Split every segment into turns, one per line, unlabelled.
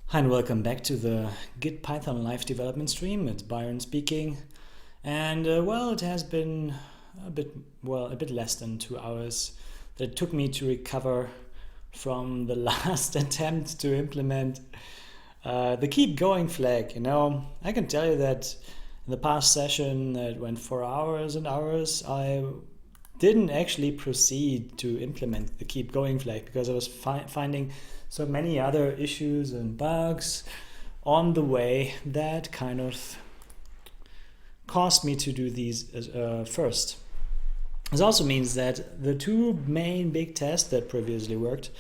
Hi and welcome back to the git-python live development stream. It's Byron speaking, and it has been a bit less than 2 hours that it took me to recover from the last attempt to implement the keep going flag. I can tell you that in the past session that went for hours and hours, I didn't actually proceed to implement the keep going flag because I was finding so many other issues and bugs on the way that kind of caused me to do these first. This also means that the two main big tests that previously worked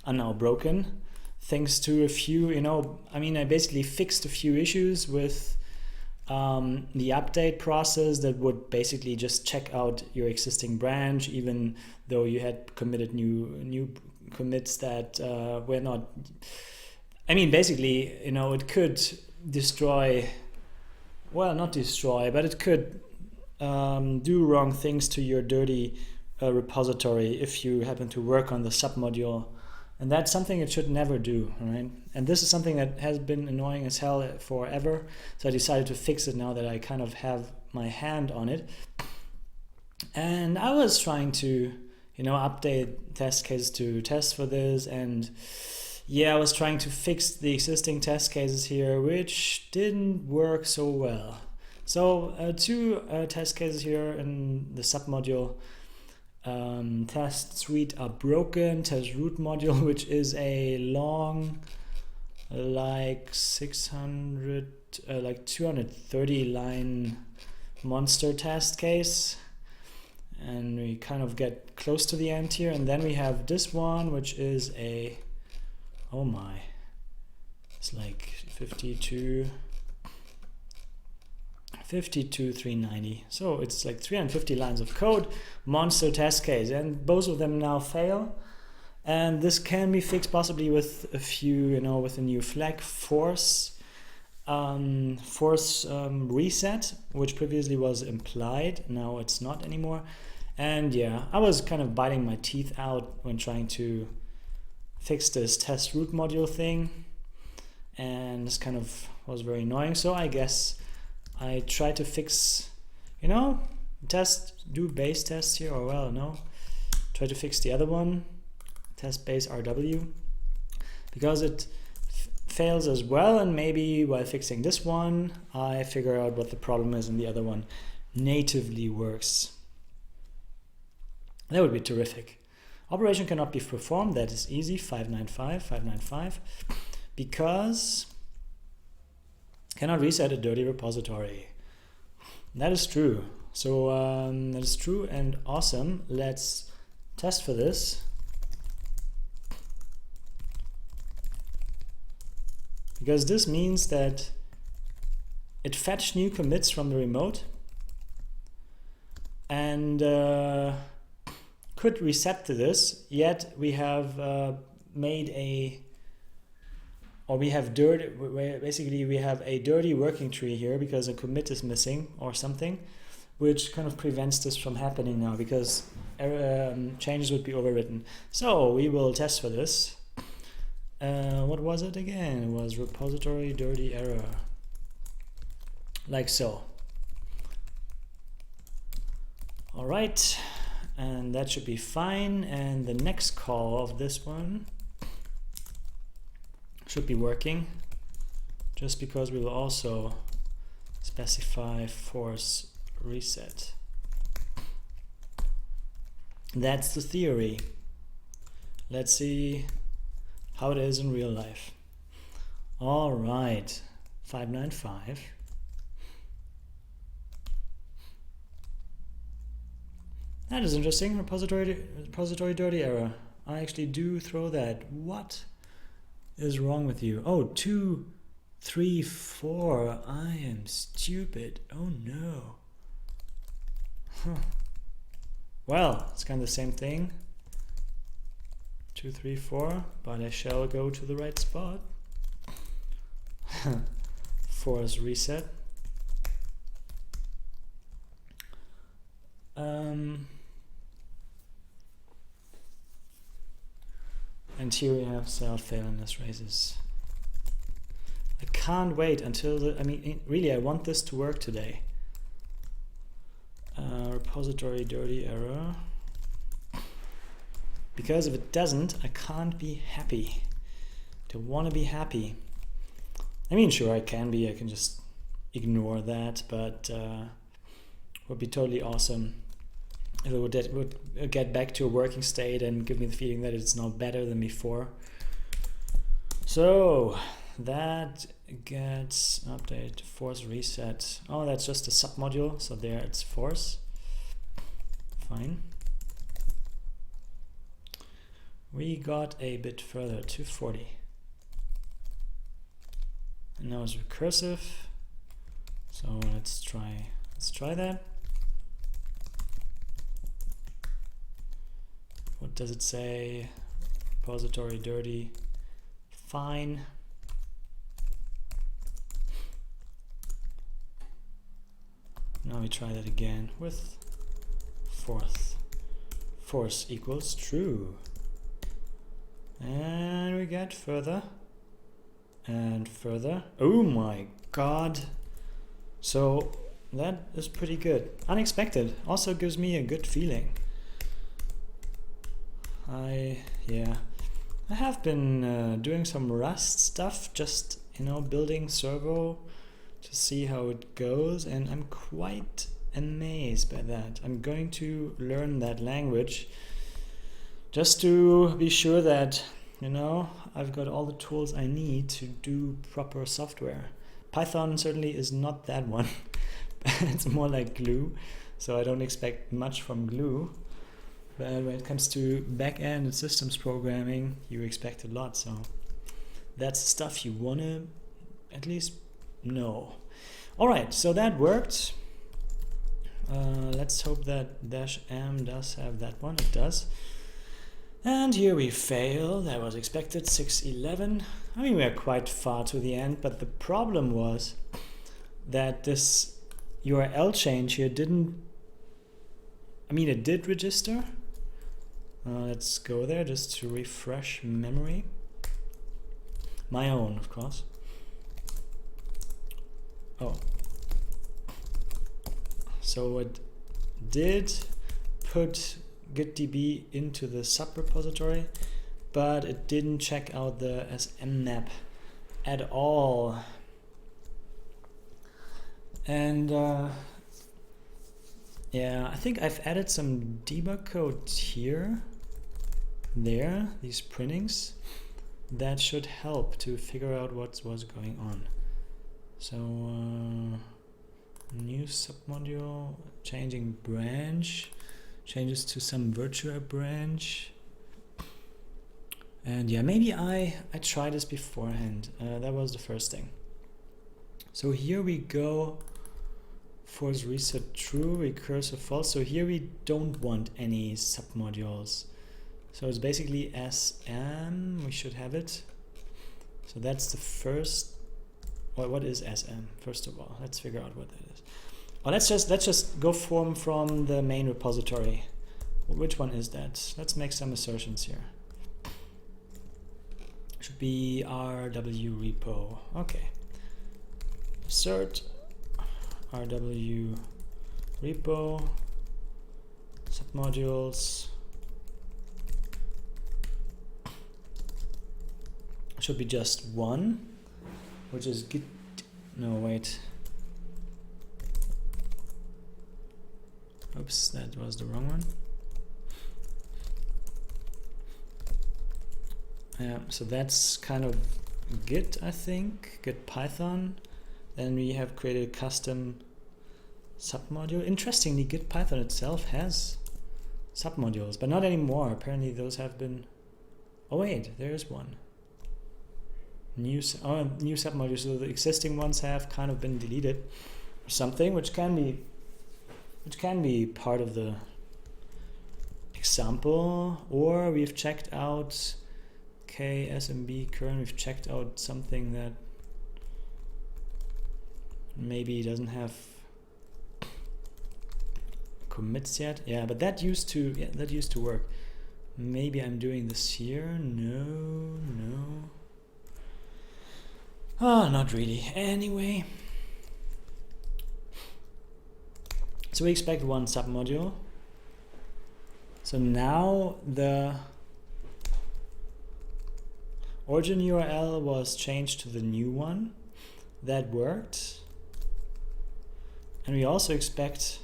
are now broken thanks to a few, I basically fixed a few issues with the update process that would basically just check out your existing branch, even though you had committed new commits that were not. It could destroy. Well, not destroy, but it could do wrong things to your dirty repository if you happen to work on the submodule. And that's something it should never do, right? And this is something that has been annoying as hell forever. So I decided to fix it now that I kind of have my hand on it. And I was trying to, update test cases to test for this. And I was trying to fix the existing test cases here, which didn't work so well. So two test cases here in the submodule. Test suite are broken. Test root module, which is a long, like 230 line monster test case, and we kind of get close to the end here. And then we have this one, which is it's like 52,390. So it's like 350 lines of code, monster test case, and both of them now fail. And this can be fixed possibly with a few, with a new flag force reset, which previously was implied. Now it's not anymore. And I was kind of biting my teeth out when trying to fix this test root module thing. And this kind of was very annoying. So I guess I try to fix, do base tests here, try to fix the other one, test base RW, because it fails as well. And maybe while fixing this one, I figure out what the problem is and the other one natively works. That would be terrific. Operation cannot be performed. That is easy, 595, because cannot reset a dirty repository. That is true. So that is true and awesome. Let's test for this. Because this means that it fetched new commits from the remote and could reset to this, yet we have we have a dirty working tree here because a commit is missing or something, which kind of prevents this from happening now because changes would be overwritten. So we will test for this. What was it again? It was repository dirty error, like so. All right, and that should be fine. And the next call of this one should be working, just because we will also specify force reset. That's the theory. Let's see how it is in real life. All right, 595. That is interesting. Repository dirty error. I actually do throw that. What is wrong with you? Oh, 2, 3, 4. I am stupid. Oh no. Well, it's kind of the same thing. 2, 3, 4, but I shall go to the right spot. Force reset. And here we have self-failness raises. can't wait until really I want this to work today. Repository dirty error. Because if it doesn't, I can't be happy. Don't want to be happy. I mean, sure, I can be. I can just ignore that, but would be totally awesome if it would get back to a working state and give me the feeling that it's now better than before. So that gets update force reset. Oh, that's just a submodule, so there it's force. Fine. We got a bit further, 240. And now it's recursive. So let's try that. What does it say? Repository dirty. Fine. Now we try that again with force equals true. And we get further and further. Oh my god. So that is pretty good. Unexpected. Also gives me a good feeling. I have been doing some Rust stuff, just building servo to see how it goes, and I'm quite amazed by that. I'm going to learn that language just to be sure that I've got all the tools I need to do proper software. Python certainly is not that one. It's more like glue, so I don't expect much from glue. But when it comes to back-end and systems programming, you expect a lot. So that's stuff you want to at least know. All right, so that worked. Let's hope that -m does have that one. It does. And here we fail. That was expected. 611. I mean, we're quite far to the end, but the problem was that this URL change here didn't. I mean, it did register. Let's go there just to refresh memory. My own, of course. Oh. So it did put gitdb into the subrepository, but it didn't check out the smnap at all. And yeah, I think I've added some debug code here, these printings, that should help to figure out what's going on. So new submodule, changing branch, changes to some virtual branch. And yeah, maybe I tried this beforehand. That was the first thing. So here we go. Force reset true, recursive false. So here we don't want any submodules. So it's basically SM. We should have it. So that's the first. What is SM? First of all, let's figure out what that is. Oh, let's just go from the main repository. Which one is that? Let's make some assertions here. Should be RW repo. Okay. Assert RW repo submodules. Should be just one, which is git. No, wait. Oops, that was the wrong one. Yeah, so that's kind of Git, I think, git-python. Then we have created a custom submodule. Interestingly, git-python itself has submodules, but not anymore. Apparently those have been... Oh wait, there is one. New submodule. So the existing ones have kind of been deleted or something, which can be part of the example. Or we've checked out SMB current. We've checked out something that maybe doesn't have commits yet. Yeah, but that used to work. Maybe I'm doing this here. No. Not really. Anyway, so we expect one submodule. So now the origin URL was changed to the new one. That worked. And we also expect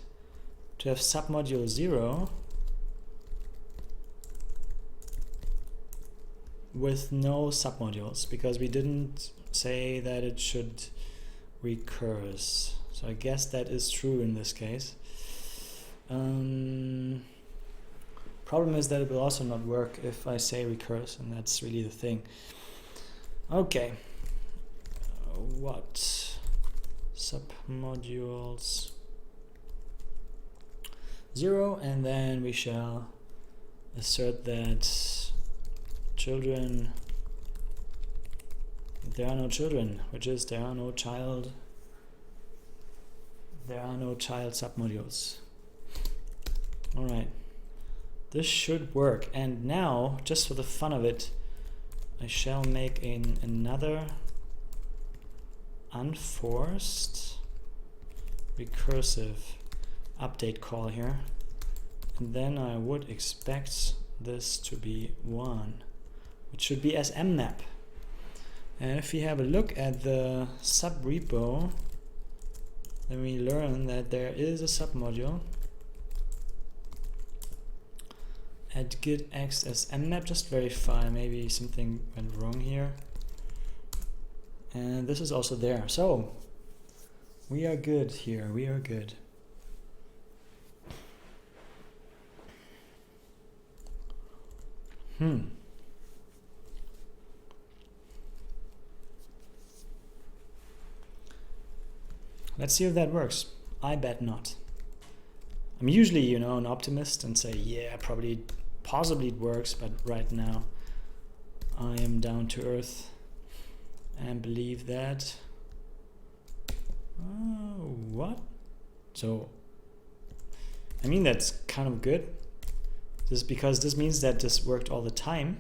to have submodule 0 with no submodules, because we didn't say that it should recurse. So I guess that is true in this case. Problem is that it will also not work if I say recurse, and that's really the thing. Okay. What? Submodules 0, and then we shall assert that children, there are no children, which is there are no child submodules. Alright, this should work. And now, just for the fun of it, I shall make another unforced recursive update call here, and then I would expect this to be 1, which should be as mmap. And if we have a look at the sub repo, then we learn that there is a submodule at git x as mmap. Just verify, maybe something went wrong here. And this is also there. So we are good here. We are good. Let's see if that works. I bet not. I'm usually, you know, an optimist and say, yeah, possibly it works, but right now I am down to earth and believe that. What? So, I mean, that's kind of good. Just because this means that this worked all the time.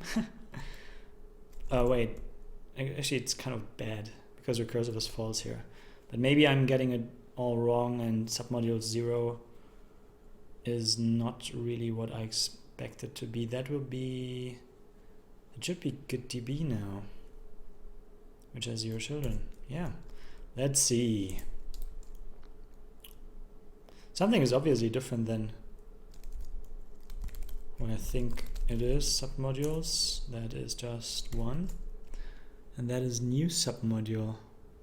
Wait, actually it's kind of bad because recursive is false here. But maybe I'm getting it all wrong and submodule 0 is not really what I expected to be. That will be, it should be git-db now, which has 0 children. Yeah, let's see. Something is obviously different than what I think it is. Submodules, that is just 1, and that is new submodule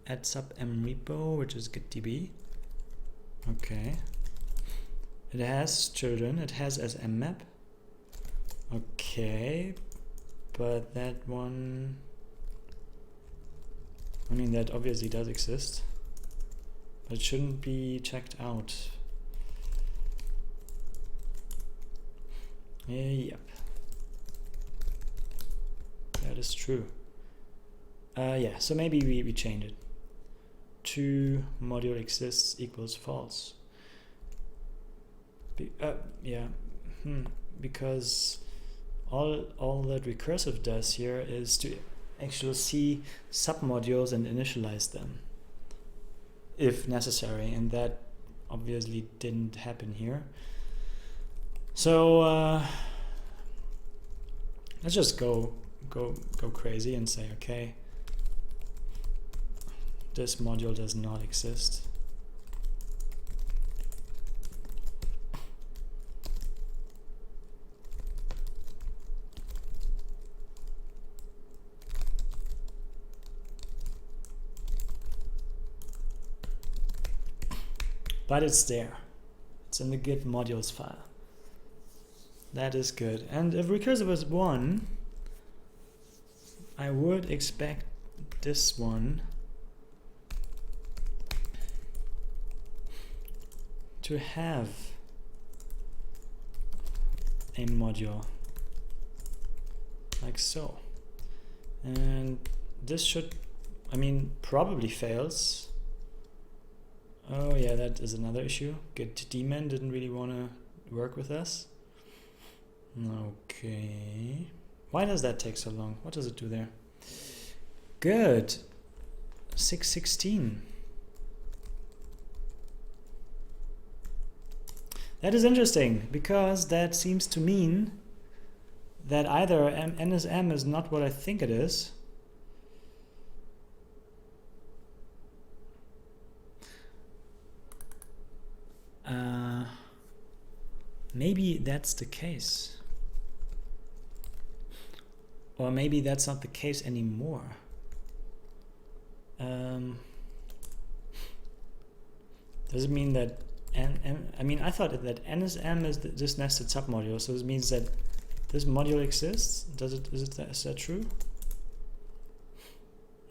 at sub mrepo, which is git-db. Okay, it has children, it has as mmap. Okay, but that one, I mean, that obviously does exist, but it shouldn't be checked out. Yep, that is true. Yeah, so maybe we change it to module exists equals false. Yeah, because all that recursive does here is to actually see submodules and initialize them if necessary, and that obviously didn't happen here. So let's just go crazy and say, okay, this module does not exist. But it's there. It's in the git modules file. That is good. And if recursive is 1, I would expect this one to have a module like so. And this should, I mean, probably fails. Oh yeah, that is another issue. Git daemon didn't really want to work with us. Okay. Why does that take so long? What does it do there? Good. 616. That is interesting, because that seems to mean that either NSM is not what I think it is, maybe that's the case. Or maybe that's not the case anymore. Does it mean that I mean, I thought that NSM is this nested submodule, so this means that this module exists. Is that true?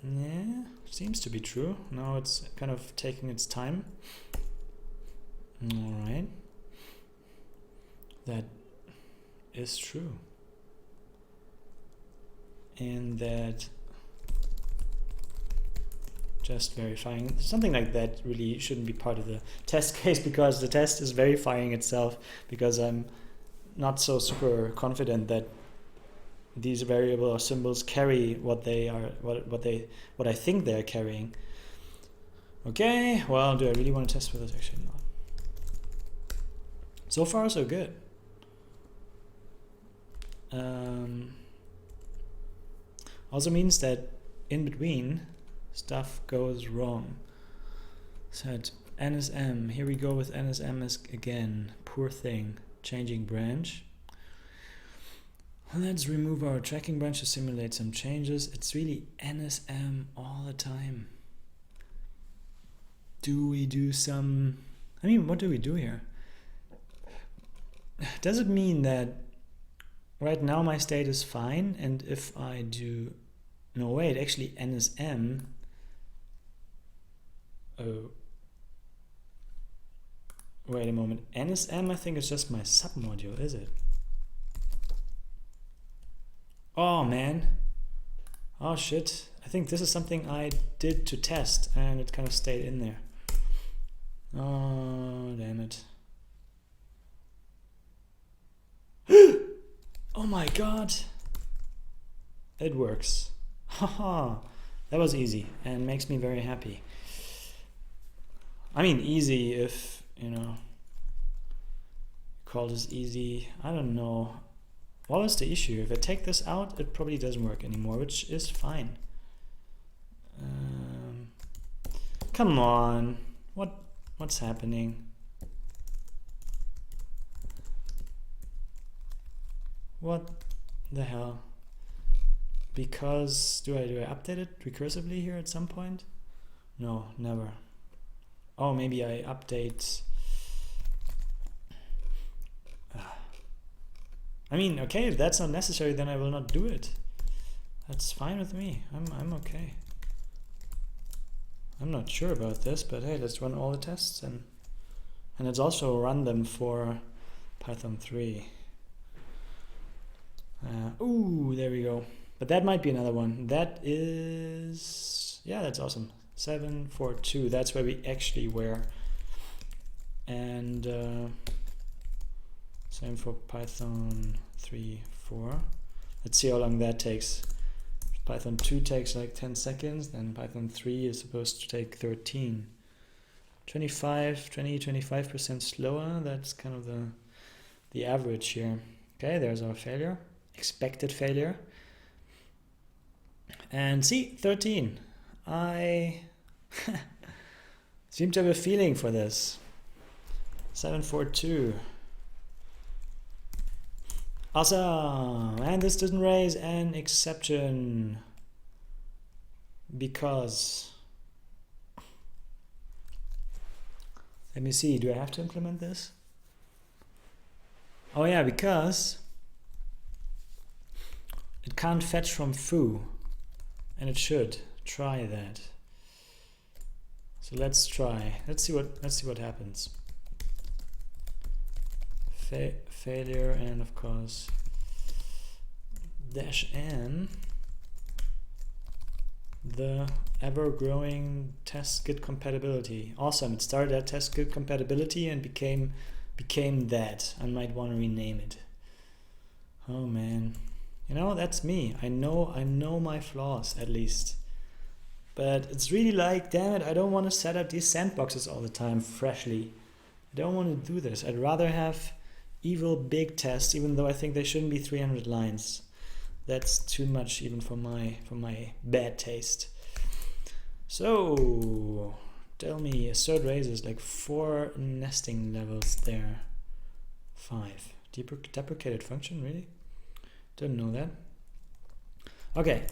Yeah, seems to be true. Now it's kind of taking its time. All right, that is true, and that just verifying something like that really shouldn't be part of the test case, because the test is verifying itself, because I'm not so super confident that these variable or symbols carry what they are, what I think they're carrying. Okay, well, do I really want to test for this? Actually not. So far so good. Also means that in between stuff goes wrong. Set NSM, here we go with NSM again. Poor thing. Changing branch. Let's remove our tracking branch to simulate some changes. It's really NSM all the time. Do we do some... I mean, what do we do here? Does it mean that right now my state is fine, and if I do... No, wait, actually NSM... Oh. Wait a moment. NSM, I think, is just my submodule, is it? Oh, man. Oh, shit. I think this is something I did to test, and it kind of stayed in there. Oh, damn it. Oh my god. It works. Haha. That was easy, and makes me very happy. I mean, easy if, you know, call this easy. I don't know. What was the issue? If I take this out, it probably doesn't work anymore, which is fine. Come on. What's happening? What the hell? Because do I update it recursively here at some point? No, never. Oh, maybe I update. I mean, okay, if that's not necessary, then I will not do it. That's fine with me. I'm okay. I'm not sure about this, but hey, let's run all the tests and let's also run them for Python 3. Ooh, there we go. But that might be another one. That is, yeah, that's awesome. 742. That's where we actually were. And same for Python 3, 4. Let's see how long that takes. Python 2 takes like 10 seconds, then Python 3 is supposed to take 13. 25% slower. That's kind of the average here. Okay, there's our failure. Expected failure. And see, 13. I seem to have a feeling for this. 742. Awesome! And this didn't raise an exception because... Let me see, do I have to implement this? Oh yeah, because it can't fetch from foo, and it should. Try that. So let's try. Let's see what happens. Failure, and of course -n, the ever-growing test git compatibility. Awesome, it started at test git compatibility and became that. I might want to rename it. Oh man, you know, that's me. I know my flaws, at least. But it's really like, damn it, I don't want to set up these sandboxes all the time freshly. I don't want to do this. I'd rather have evil big tests, even though I think they shouldn't be 300 lines. That's too much even for my bad taste. So tell me, assert raises, like 4 nesting levels there. 5. Deprecated function, really? Didn't know that. Okay.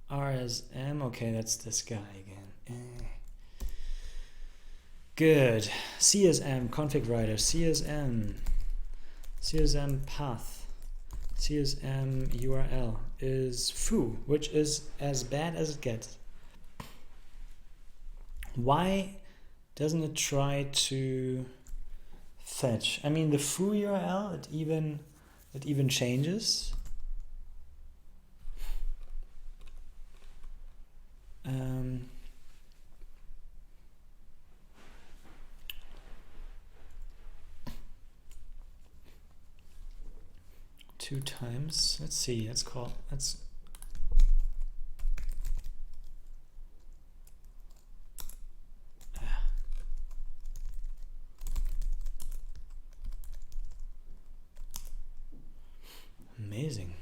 RSM, okay, that's this guy again. Good. CSM, config writer, CSM path, CSM URL is foo, which is as bad as it gets. Why doesn't it try to fetch? I mean, the foo URL, it even changes. Two times. Let's see. Let's amazing.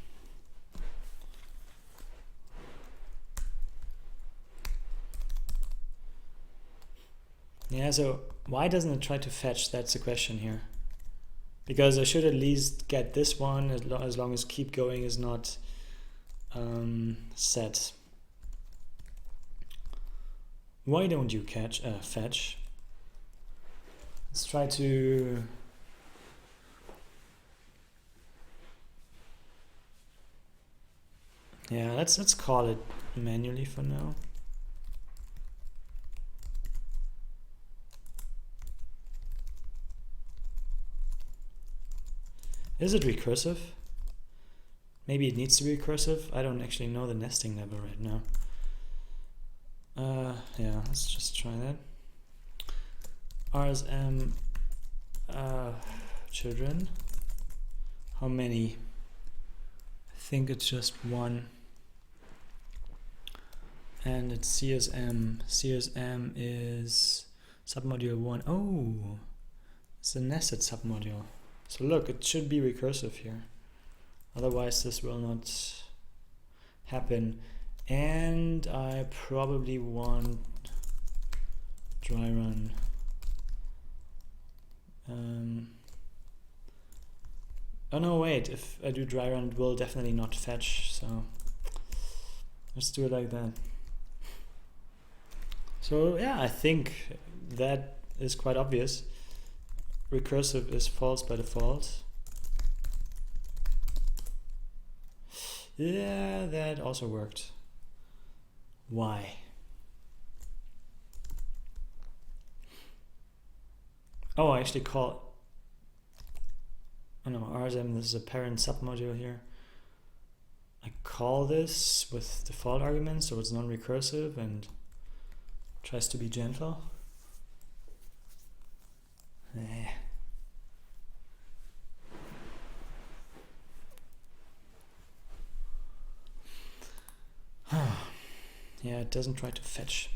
Yeah, so why doesn't it try to fetch? That's the question here. Because I should at least get this one as long as keep going is not set. Why don't you fetch? Let's try to... Yeah, let's call it manually for now. Is it recursive? Maybe it needs to be recursive. I don't actually know the nesting level right now. Yeah, let's just try that. RSM children. How many? I think it's just 1. And it's CSM. CSM is submodule 1. Oh, it's a nested submodule. So look, it should be recursive here. Otherwise this will not happen. And I probably want dry run. Oh no, wait, if I do dry run, it will definitely not fetch. So let's do it like that. So yeah, I think that is quite obvious. Recursive is false by default. Yeah, that also worked. Why? Oh, I actually call... Oh no, RSM, this is a parent submodule here. I call this with default arguments, so it's non-recursive and tries to be gentle. Yeah, it doesn't try to fetch.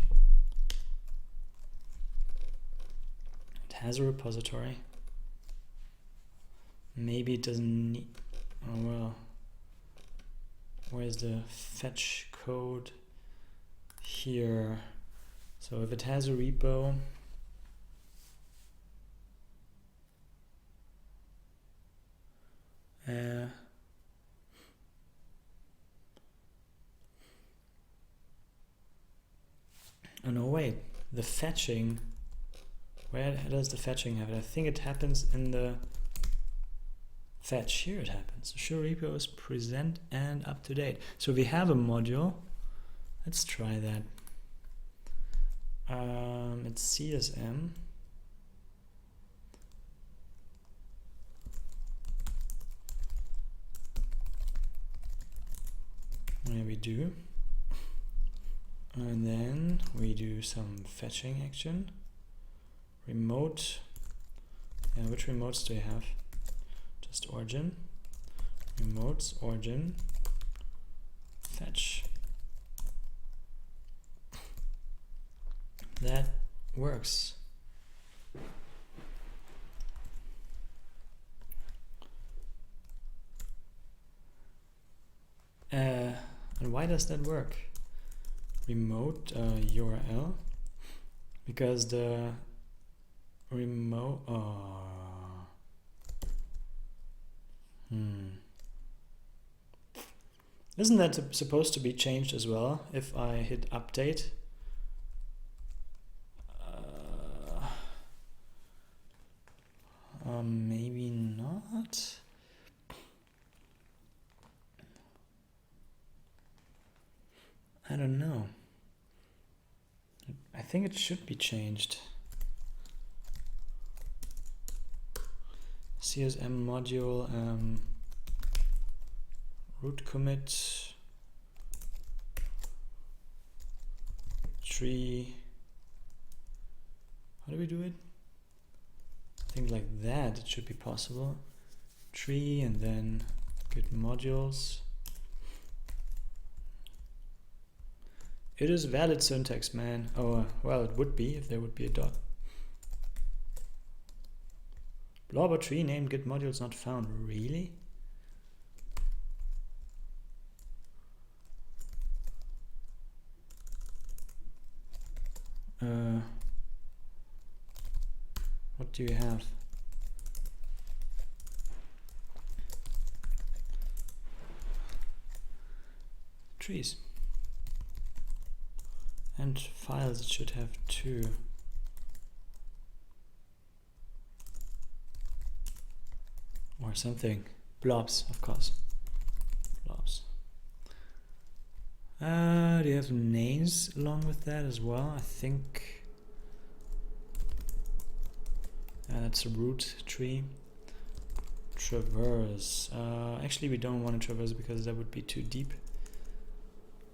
It has a repository. Maybe it doesn't need... Oh well. Where's the fetch code? Here. So if it has a repo... oh no, wait, the fetching, where does the fetching happen? I think it happens in the fetch. Here it happens. Show repo is present and up to date. So we have a module. Let's try that. It's CSM. There we do. And then we do some fetching action. Remote. Yeah, which remotes do you have? Just origin. Remotes, origin, fetch. that works. And why does that work? Remote URL, because the remote Isn't that supposed to be changed as well if I hit update? Maybe not. I don't know. I think it should be changed. CSM module root commit tree. How do we do it? I think like that it should be possible. Tree and then git modules. It is valid syntax, man. Oh, well, it would be if there would be a dot. Blob or tree named git modules not found. Really? What do you have? Trees. And files, it should have two. Or something. Blobs, of course. Blobs. Do you have names along with that as well? I think that's a root tree. Traverse. Actually, we don't want to traverse because that would be too deep.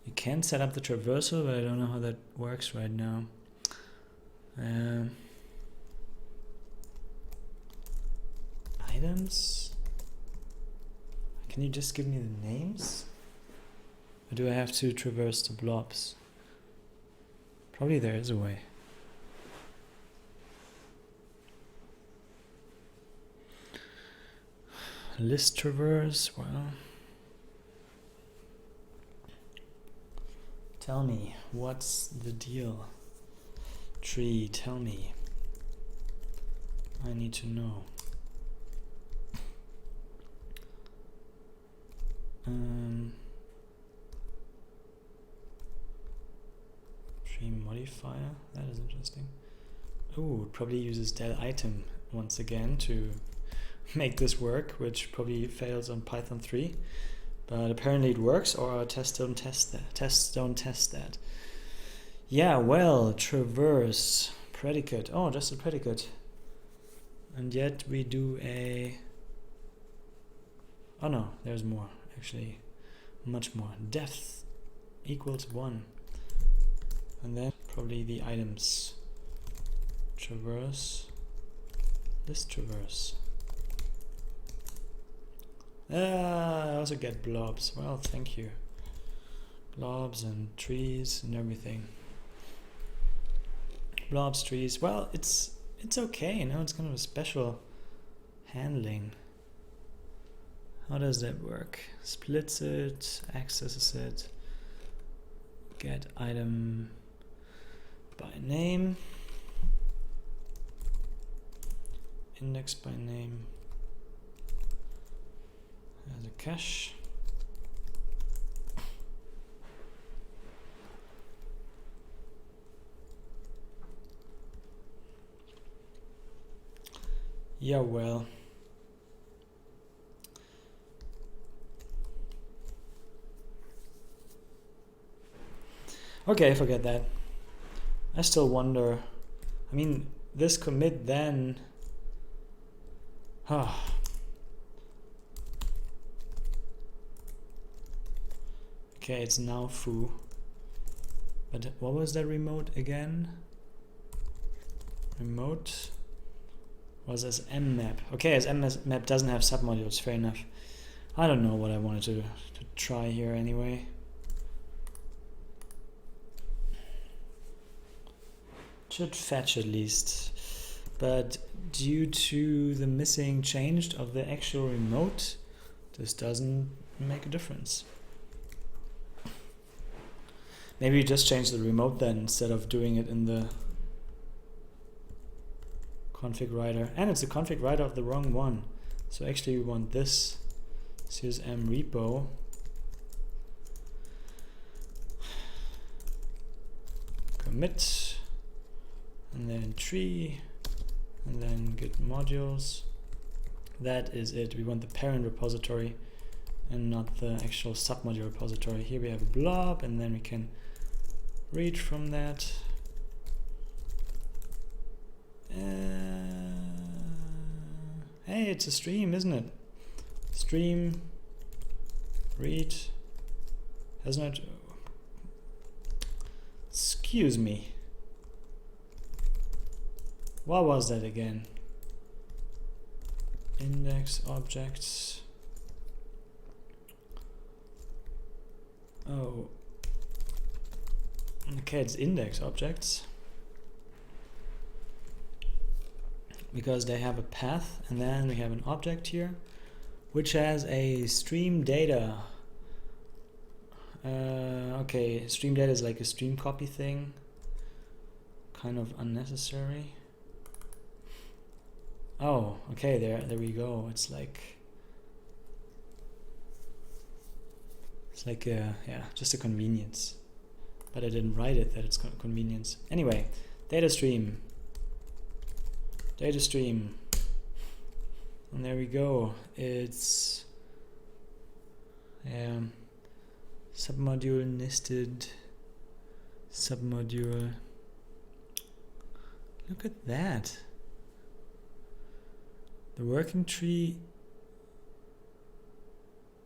You can set up the traversal, but I don't know how that works right now. Items? Can you just give me the names? Or do I have to traverse the blobs? Probably there is a way. List traverse, well. Tell me, what's the deal? Tree, tell me. I need to know. Tree modifier, that is interesting. Oh, it probably uses del item once again to make this work, which probably fails on Python 3. But apparently it works, or our tests don't test that. Yeah, well, traverse, predicate. Oh, just a predicate. And yet we do a... Oh no, there's more, actually. Much more. Depth equals 1. And then probably the items. Traverse. List traverse. I also get blobs. Well, thank you. Blobs and trees and everything. Blobs, trees. Well, it's okay, you know, it's kind of a special handling. How does that work? Splits it, accesses it, get item by name, index by name. As a cache. Yeah, well. Okay, forget that. I still wonder. I mean, this commit then. Okay, it's now foo. But what was that remote again? Remote was as mmap. Okay, as mmap doesn't have submodules, fair enough. I don't know what I wanted to try here anyway. should fetch at least. But due to the missing change of the actual remote, this doesn't make a difference. Maybe we just change the remote then instead of doing it in the config writer. And it's a config writer of the wrong one. So actually we want this CSM repo. Commit, and then tree, and then git modules. That is it. We want the parent repository and not the actual submodule repository. Here we have a blob, and then we can read from that. Hey, it's a stream, isn't it? Stream, read, hasn't it? Excuse me. What was that again? Index objects. Oh. Okay, it's index objects. Because they have a path, and then we have an object here which has a stream data. Okay, stream data is like a stream copy thing. Kind of unnecessary. Oh, okay, there we go. It's like a, yeah, just a convenience. But I didn't write it that it's convenience. Anyway, data stream. Data stream. And there we go. It's submodule nested submodule. Look at that. The working tree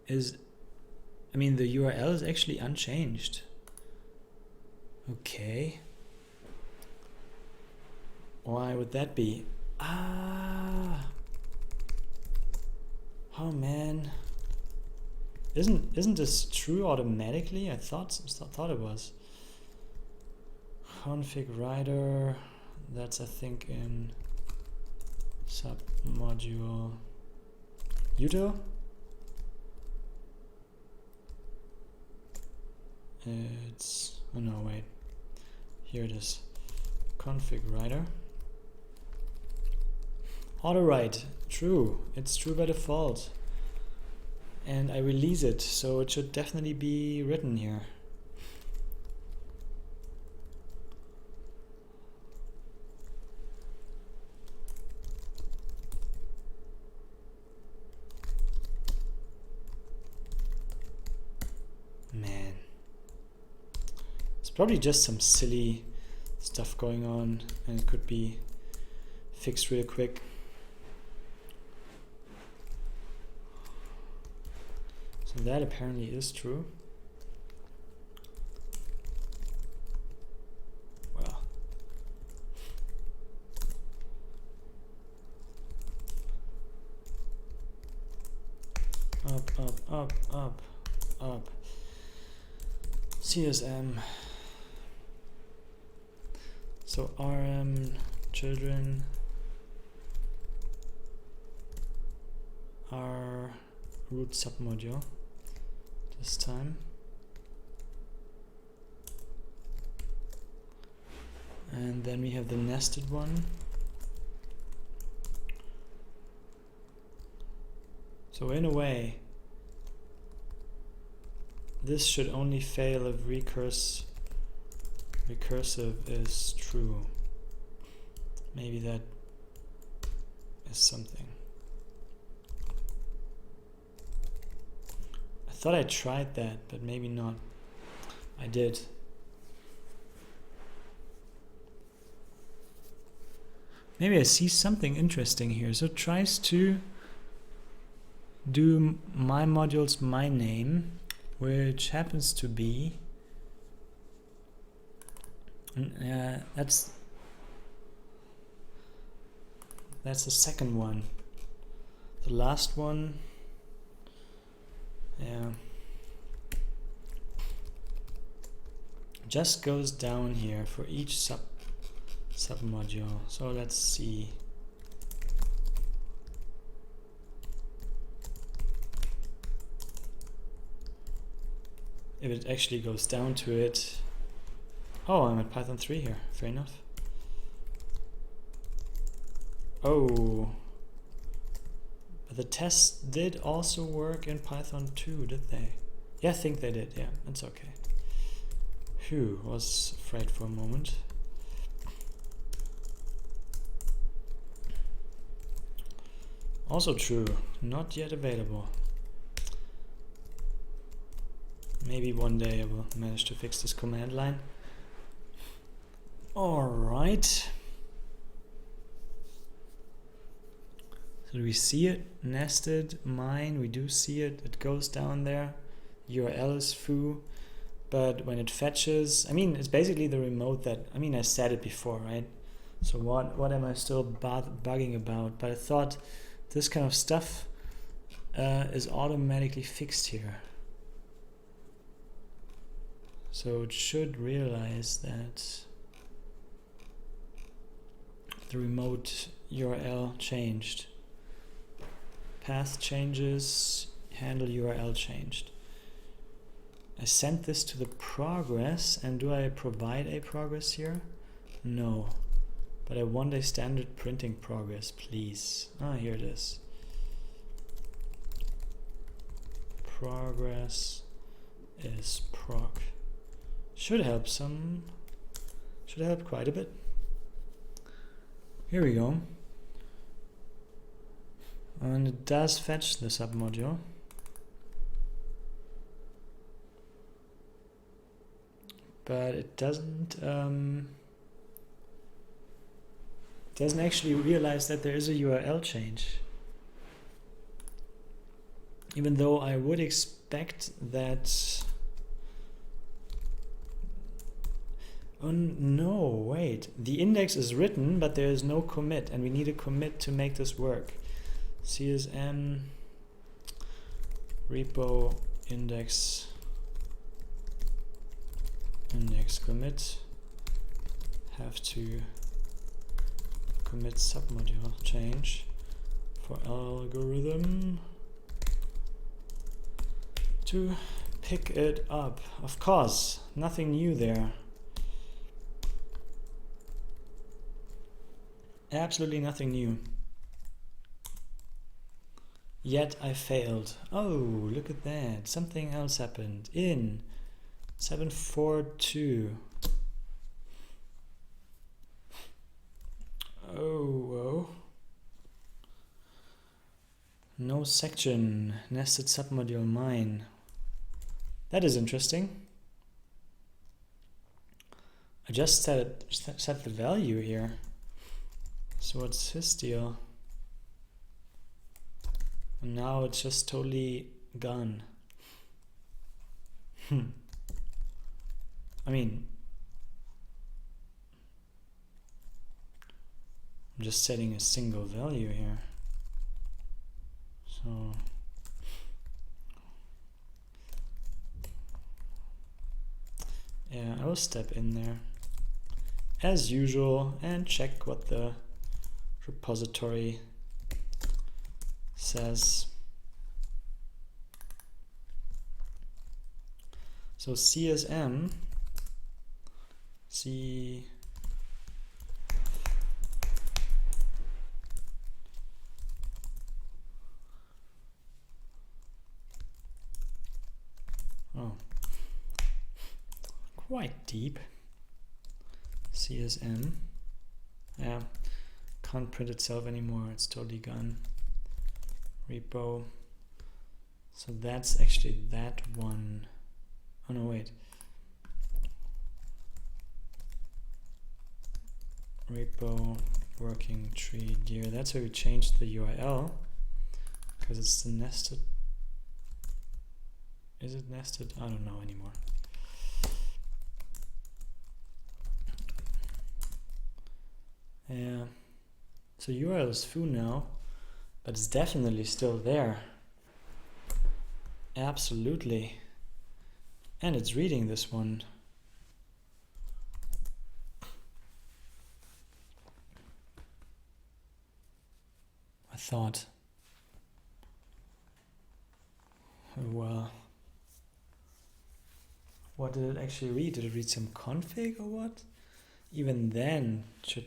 is, I mean, the URL is actually unchanged. Okay. Why would that be? Ah. Oh man. Isn't this true automatically? I thought it was. Config writer. That's I think in submodule util. It's, oh no, wait. Here it is. Config writer. Auto write. True. It's true by default. And I release it, so it should definitely be written here. Man. It's probably just some silly stuff going on, and it could be fixed real quick. So that apparently is true. Well. Up. CSM. So RM children are root submodule this time. And then we have the nested one. So in a way, this should only fail if recursive is true. Maybe that is something. I thought I tried that, but maybe not. I did. Maybe I see something interesting here. So it tries to do my modules my name, which happens to be that's the second one. The last one, yeah, just goes down here for each submodule. So let's see. If it actually goes down to it. Oh, I'm at Python 3 here. Fair enough. Oh. But the tests did also work in Python 2, did they? Yeah, I think they did. Yeah, that's okay. Phew, was afraid for a moment. Also true, not yet available. Maybe one day I will manage to fix this command line. Alright. So do we see it? Nested, mine, we do see it. It goes down there. URL is foo. But when it fetches, I mean, it's basically the remote that, I mean, I said it before, right? So what am I still bugging about? But I thought this kind of stuff is automatically fixed here. So it should realize that the remote URL changed. Path changes, handle URL changed. I sent this to the progress, and do I provide a progress here? No. But I want a standard printing progress, please. Ah, here it is. Progress is proc. Should help quite a bit. Here we go. And it does fetch the submodule. But it doesn't actually realize that there is a URL change. Even though I would expect that. Oh no, wait. The index is written, but there is no commit, and we need a commit to make this work. CSM repo index commit have to commit submodule change for algorithm to pick it up. Of course, nothing new there. Absolutely nothing new. Yet I failed. Oh, look at that. Something else happened in 742. Oh. No section. Nested submodule mine. That is interesting. I just set the value here. So what's his deal? And now it's just totally gone. I mean, I'm just setting a single value here. So yeah, I will step in there as usual and check what the repository says. So CSM quite deep. CSM, yeah, can't print itself anymore, it's totally gone. Repo, so that's actually that one. Oh no, wait. Repo working tree gear, that's where we changed the URL because it's the nested. Is it nested? I don't know anymore. Yeah, so URL is foo now, but it's definitely still there. Absolutely. And it's reading this one. thought. Well, what did it actually read? Did it read some config or what? Even then it should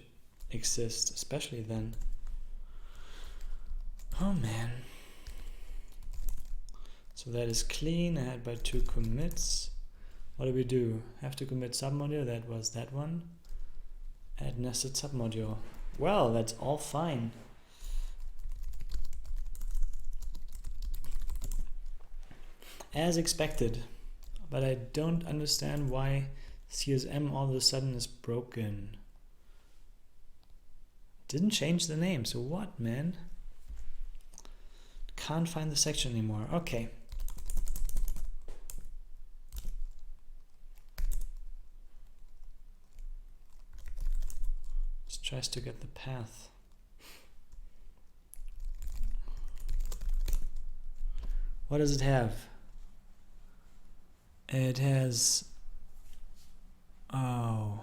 exist, especially then. Oh man. So that is clean. I had by 2 commits. What do we do? Have to commit submodule. That was that one. Add nested submodule. Well, that's all fine. As expected. But I don't understand why CSM all of a sudden is broken. Didn't change the name, so what, man? Can't find the section anymore. Okay. Just tries to get the path. What does it have? It has, oh,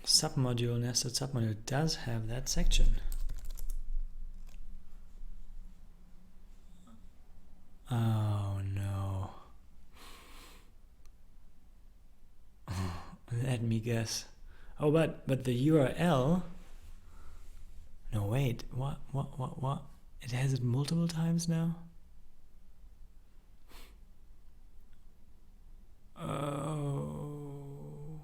submodule, nested submodule does have that section. Oh no. Let me guess. Oh, but the URL, no wait, what? It has it multiple times now? Oh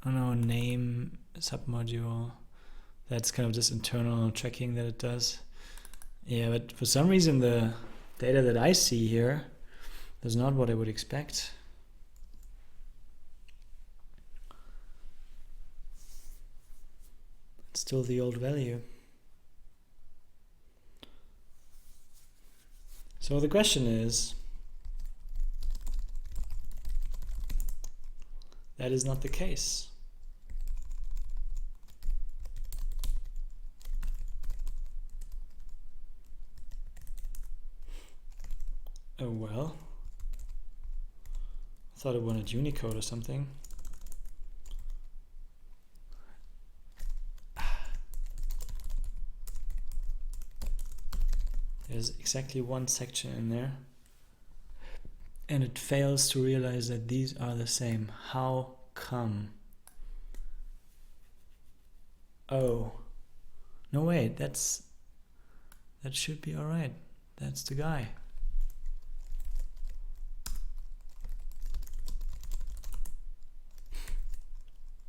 no, name submodule. That's kind of just internal tracking that it does. Yeah, but for some reason the data that I see here is not what I would expect. It's still the old value. So the question is, that is not the case. Oh well. I thought it wanted Unicode or something. There's exactly one section in there. And it fails to realize that these are the same. How come? Oh. No wait, that should be alright. That's the guy.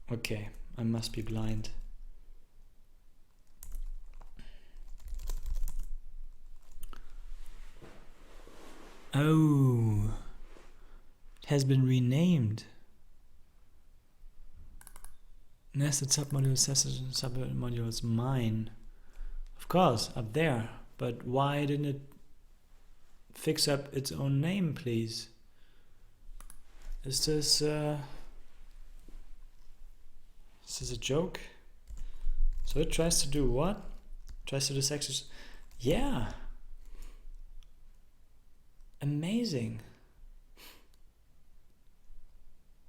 Okay, I must be blind. Oh, it has been renamed. Nested submodule, submodule is mine. Of course, up there. But why didn't it fix up its own name, please? Is this a joke? So it tries to do what? Tries to do sexes. Yeah. Amazing.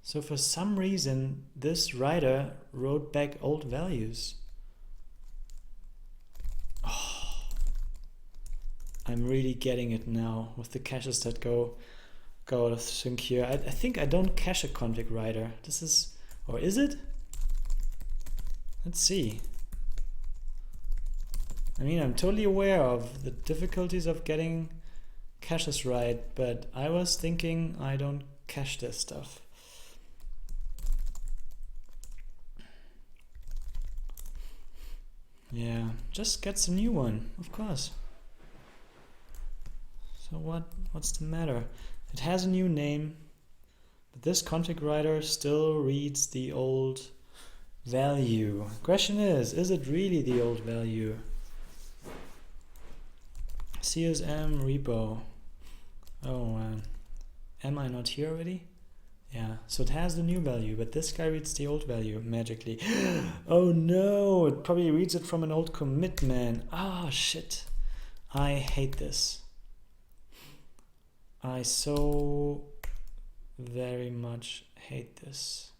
So for some reason, this writer wrote back old values. Oh, I'm really getting it now with the caches that go out of sync here. I think I don't cache a config writer. This is, or is it? Let's see. I mean, I'm totally aware of the difficulties of getting caches right, but I was thinking I don't cache this stuff. Yeah, just gets a new one, of course. So what's the matter? It has a new name, but this config writer still reads the old value. Question is it really the old value? CSM repo. Oh man, am I not here already? Yeah, so it has the new value, but this guy reads the old value magically. Oh no, it probably reads it from an old commit, man. Ah, shit. I hate this. I so very much hate this.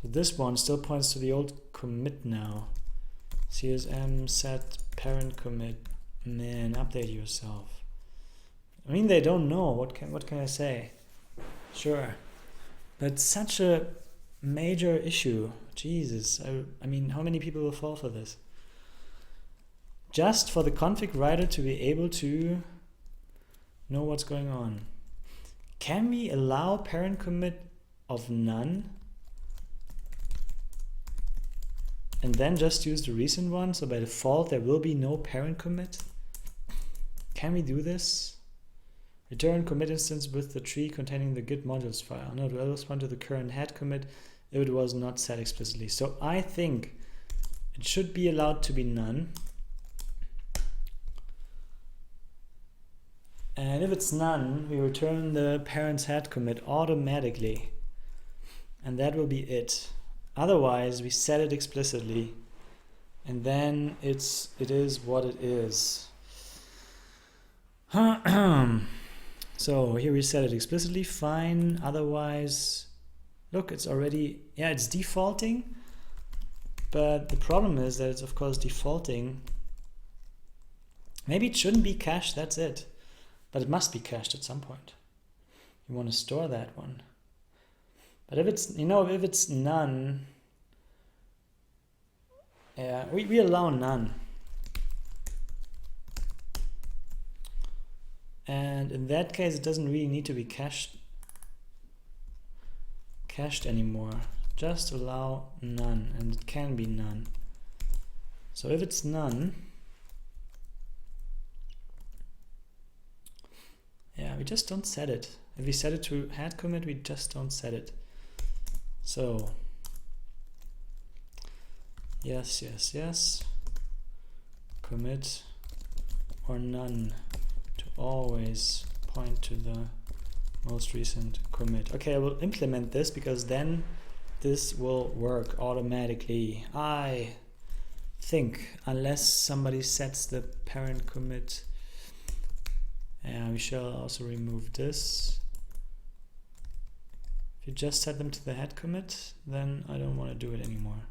So this one still points to the old commit now. CSM set parent commit. Man, update yourself. I mean, they don't know. What can I say? Sure. But such a major issue. Jesus. I mean, how many people will fall for this? Just for the config writer to be able to know what's going on. Can we allow parent commit of none? And then just use the recent one, so by default there will be no parent commit? Can we do this? Return commit instance with the tree containing the git modules file. No, it will respond to the current head commit if it was not set explicitly. So I think it should be allowed to be none. And if it's none, we return the parent's head commit automatically. And that will be it. Otherwise, we set it explicitly. And then it is what it is. So here we set it explicitly, fine. Otherwise, look, it's already, yeah, it's defaulting. But the problem is that it's of course defaulting. Maybe it shouldn't be cached, that's it. But it must be cached at some point. You want to store that one. But if it's, if it's none, yeah, we allow none. And in that case, it doesn't really need to be cached anymore. Just allow none, and it can be none. So if it's none, yeah, we just don't set it. If we set it to head commit, we just don't set it. So yes, commit or none to always point to the most recent commit. Okay, I will implement this because then this will work automatically. I think, unless somebody sets the parent commit. And we shall also remove this. If you just set them to the head commit, then I don't want to do it anymore.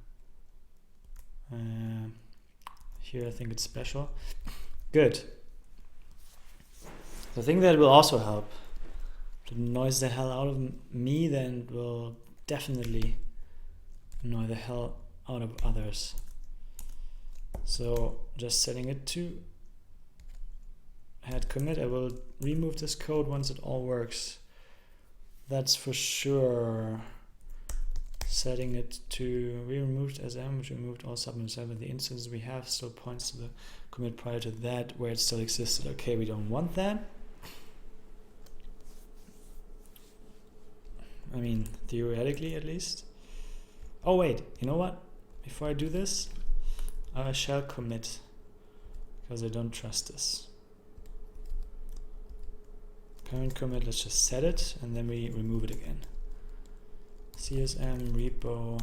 Here I think it's special. Good. The thing that will also help to noise the hell out of me, then it will definitely annoy the hell out of others. So just setting it to head commit. I will remove this code once it all works. That's for sure. Setting it to, we removed SM, which removed all subnets. The instance we have still points to the commit prior to that where it still existed. Okay, we don't want that. I mean, theoretically at least. Oh wait, you know what? Before I do this, I shall commit because I don't trust this. Parent commit, let's just set it and then we remove it again. CSM repo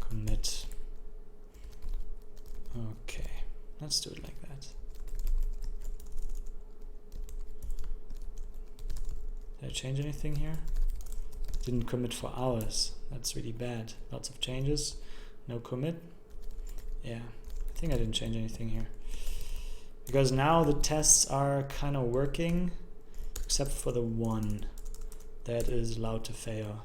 commit. Okay, let's do it like that. Did I change anything here? Didn't commit for hours. That's really bad. Lots of changes. No commit. Yeah, I think I didn't change anything here. Because now the tests are kind of working, except for the one that is allowed to fail.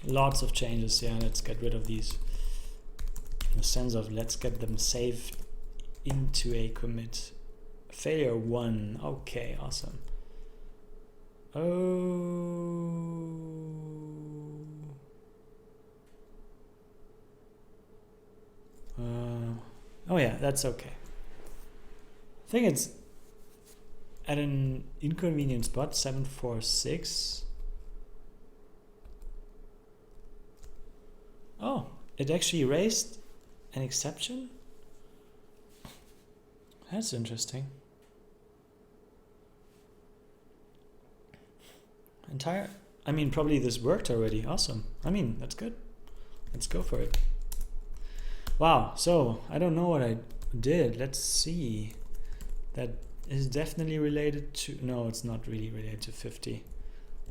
Lots of changes, yeah, let's get rid of these. In the sense of let's get them saved into a commit. Failure 1, okay, awesome. Oh yeah, that's okay. I think it's at an inconvenient spot, 746. Oh, it actually raised an exception? That's interesting. I mean, probably this worked already. Awesome. I mean, that's good. Let's go for it. Wow, so I don't know what I did. Let's see. That is definitely related to, no, it's not really related to 50.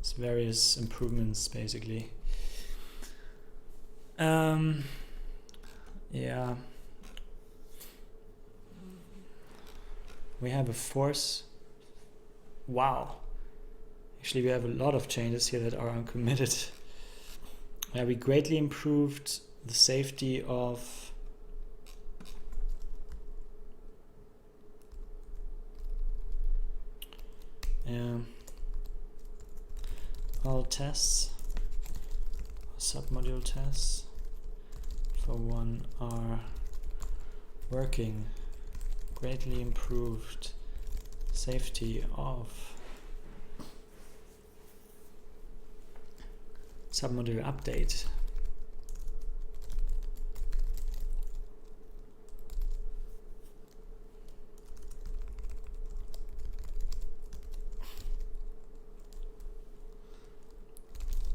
It's various improvements basically. Yeah. We have a force. Wow. Actually, we have a lot of changes here that are uncommitted. Yeah, we greatly improved the safety of all tests, submodule tests for one are working. Greatly improved safety of submodule update.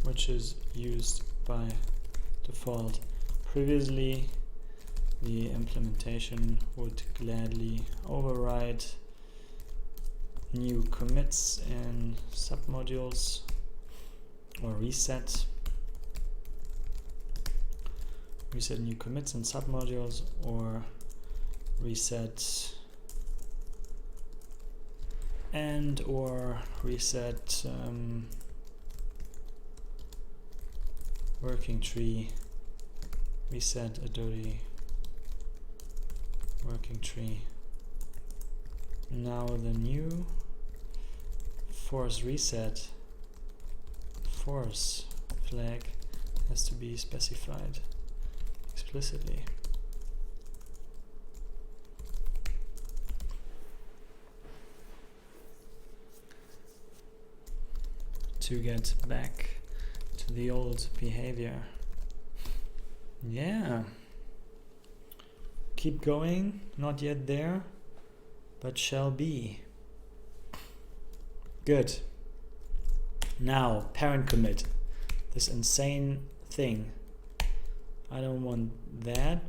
Which is used by default. Previously, the implementation would gladly override new commits in submodules or reset new commits in submodules, or reset or reset working tree, reset Adobe working tree. Now the new force reset force flag has to be specified explicitly. To get back to the old behavior. Yeah. Keep going, not yet there, but shall be. Good. Now, parent commit. This insane thing. I don't want that.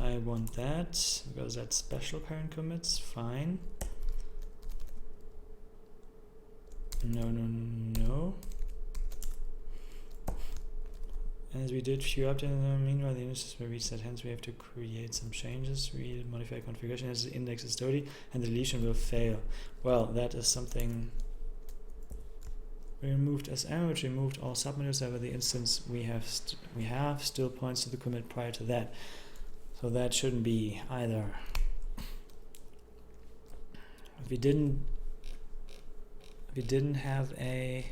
I want that, because that's special parent commits, fine. No. As we did few updates, meanwhile the index were reset, hence we have to create some changes, modify configuration as the index is dirty, and the deletion will fail. Well, that is something. We removed SM, which removed all submodules. However, the instance we have still points to the commit prior to that, so that shouldn't be either. If we didn't have an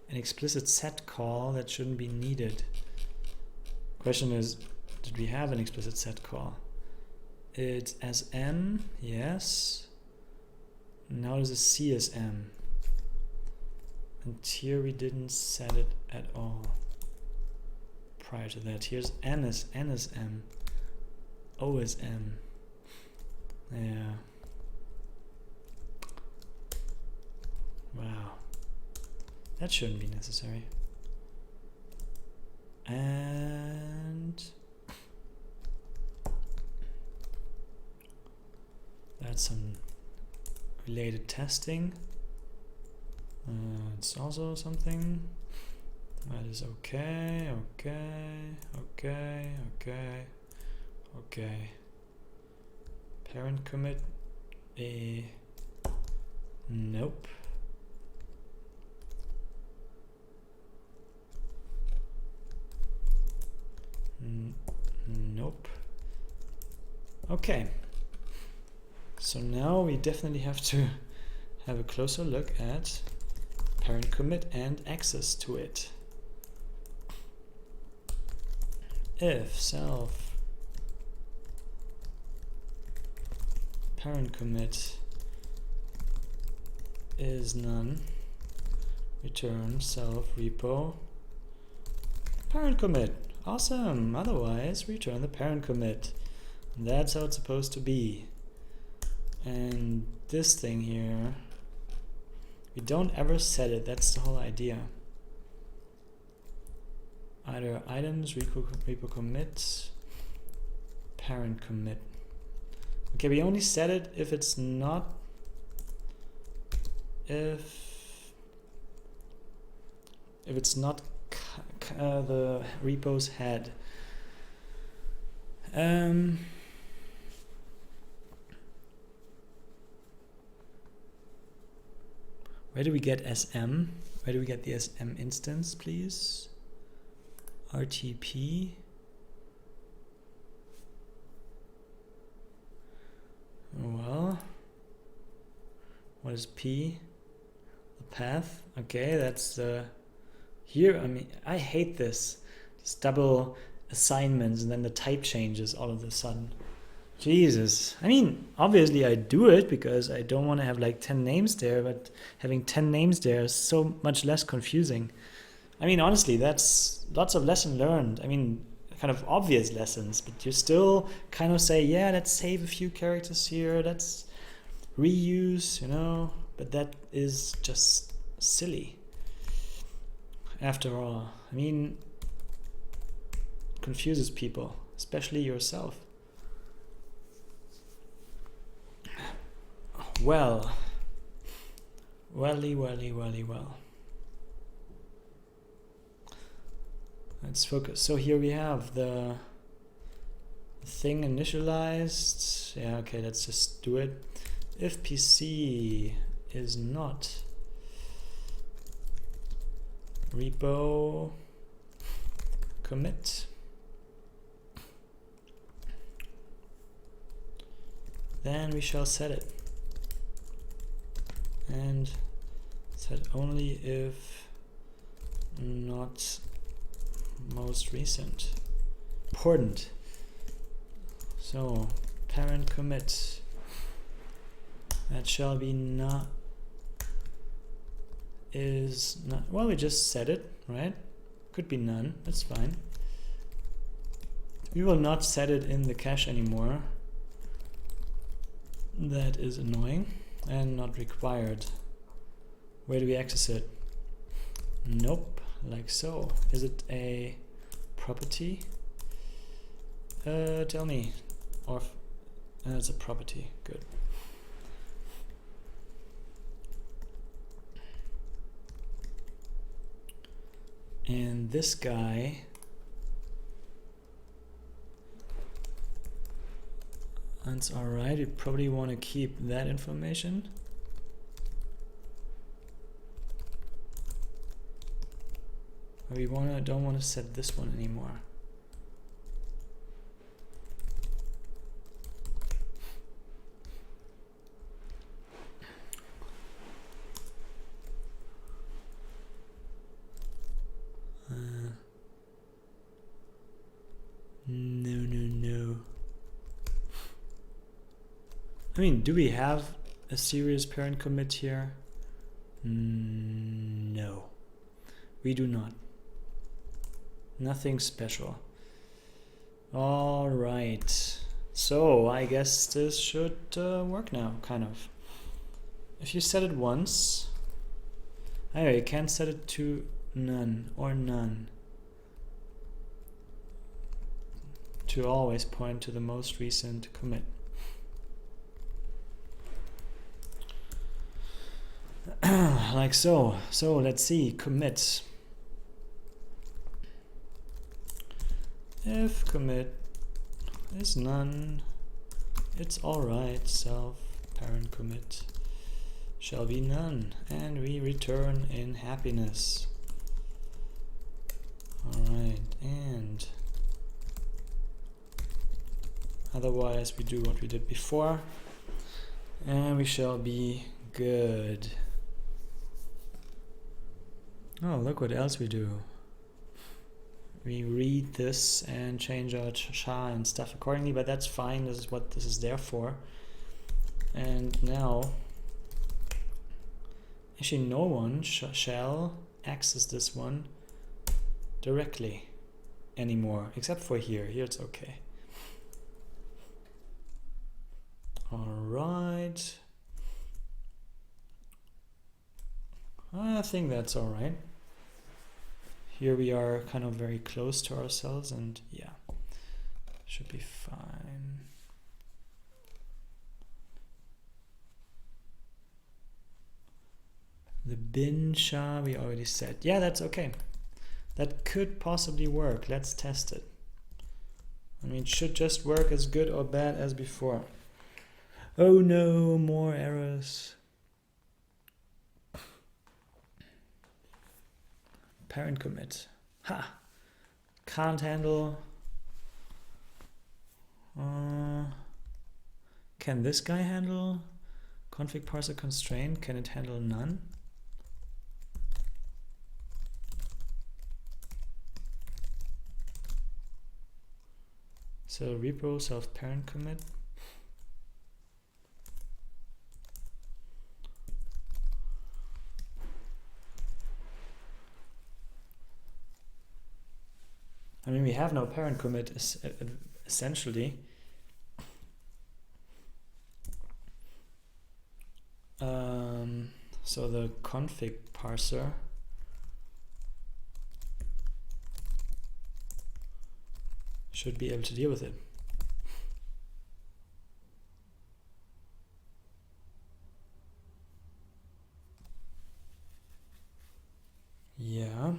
explicit set call, that shouldn't be needed. Question is, did we have an explicit set call? It's SM, yes. Now there's a CSM. And here we didn't set it at all prior to that. Here's N is M. O is M. Yeah. Wow. That shouldn't be necessary. And that's some related testing. It's also something that is okay. Parent commit nope. Nope. Okay. So now we definitely have to have a closer look at parent commit and access to it. If self parent commit is none, return self repo parent commit. Awesome. Otherwise, return the parent commit. And that's how it's supposed to be. And this thing here, we don't ever set it. That's the whole idea. Either items, repo commit, parent commit. Okay, we only set it if it's not if it's not the repo's head. Where do we get SM? Where do we get the SM instance, please? RTP. Well, what is P? The path. Okay, that's here. I mean, I hate this. Just double assignments and then the type changes all of a sudden. Jesus. I mean, obviously I do it because I don't want to have like 10 names there, but having 10 names there is so much less confusing. I mean, honestly, that's lots of lesson learned. I mean, kind of obvious lessons, but you still kind of say, yeah, let's save a few characters here, let's reuse, you know, but that is just silly. After all, I mean, it confuses people, especially yourself. Well. Let's focus. So here we have the thing initialized. Yeah, okay, let's just do it. If PC is not repo commit, then we shall set it. And set only if not most recent. Important. So parent commit, that shall be not is not, well, we just set it, right? Could be none, that's fine. We will not set it in the cache anymore. That is annoying and not required. Where do we access it? Nope, like so. Is it a property? Tell me. Or it's a property. Good. And this guy, that's alright. You probably want to keep that information. We don't want to set this one anymore. No. I mean, do we have a serious parent commit here? No, we do not. Nothing special. All right. So I guess this should work now, kind of. If you set it once, anyway, you can't set it to none or none. To always point to the most recent commit. Like so. So let's see, commit. If commit is none, it's alright, self parent commit shall be none, and we return in happiness. Alright, and otherwise we do what we did before, and we shall be good. Oh, look what else we do. We read this and change our SHA and stuff accordingly, but that's fine. This is what this is there for. And now, actually no one shall access this one directly anymore, except for here. Here it's okay. All right. I think that's all right. Here we are kind of very close to ourselves, and yeah, should be fine. bin char we already said. Yeah, that's okay. That could possibly work. Let's test it. I mean, it should just work as good or bad as before. Oh no, more errors. Parent commit. Ha! Can't handle. Can this guy handle config parser constraint? Can it handle none? So repo self parent commit. I mean, we have no parent commit essentially. So the config parser should be able to deal with it. Yeah.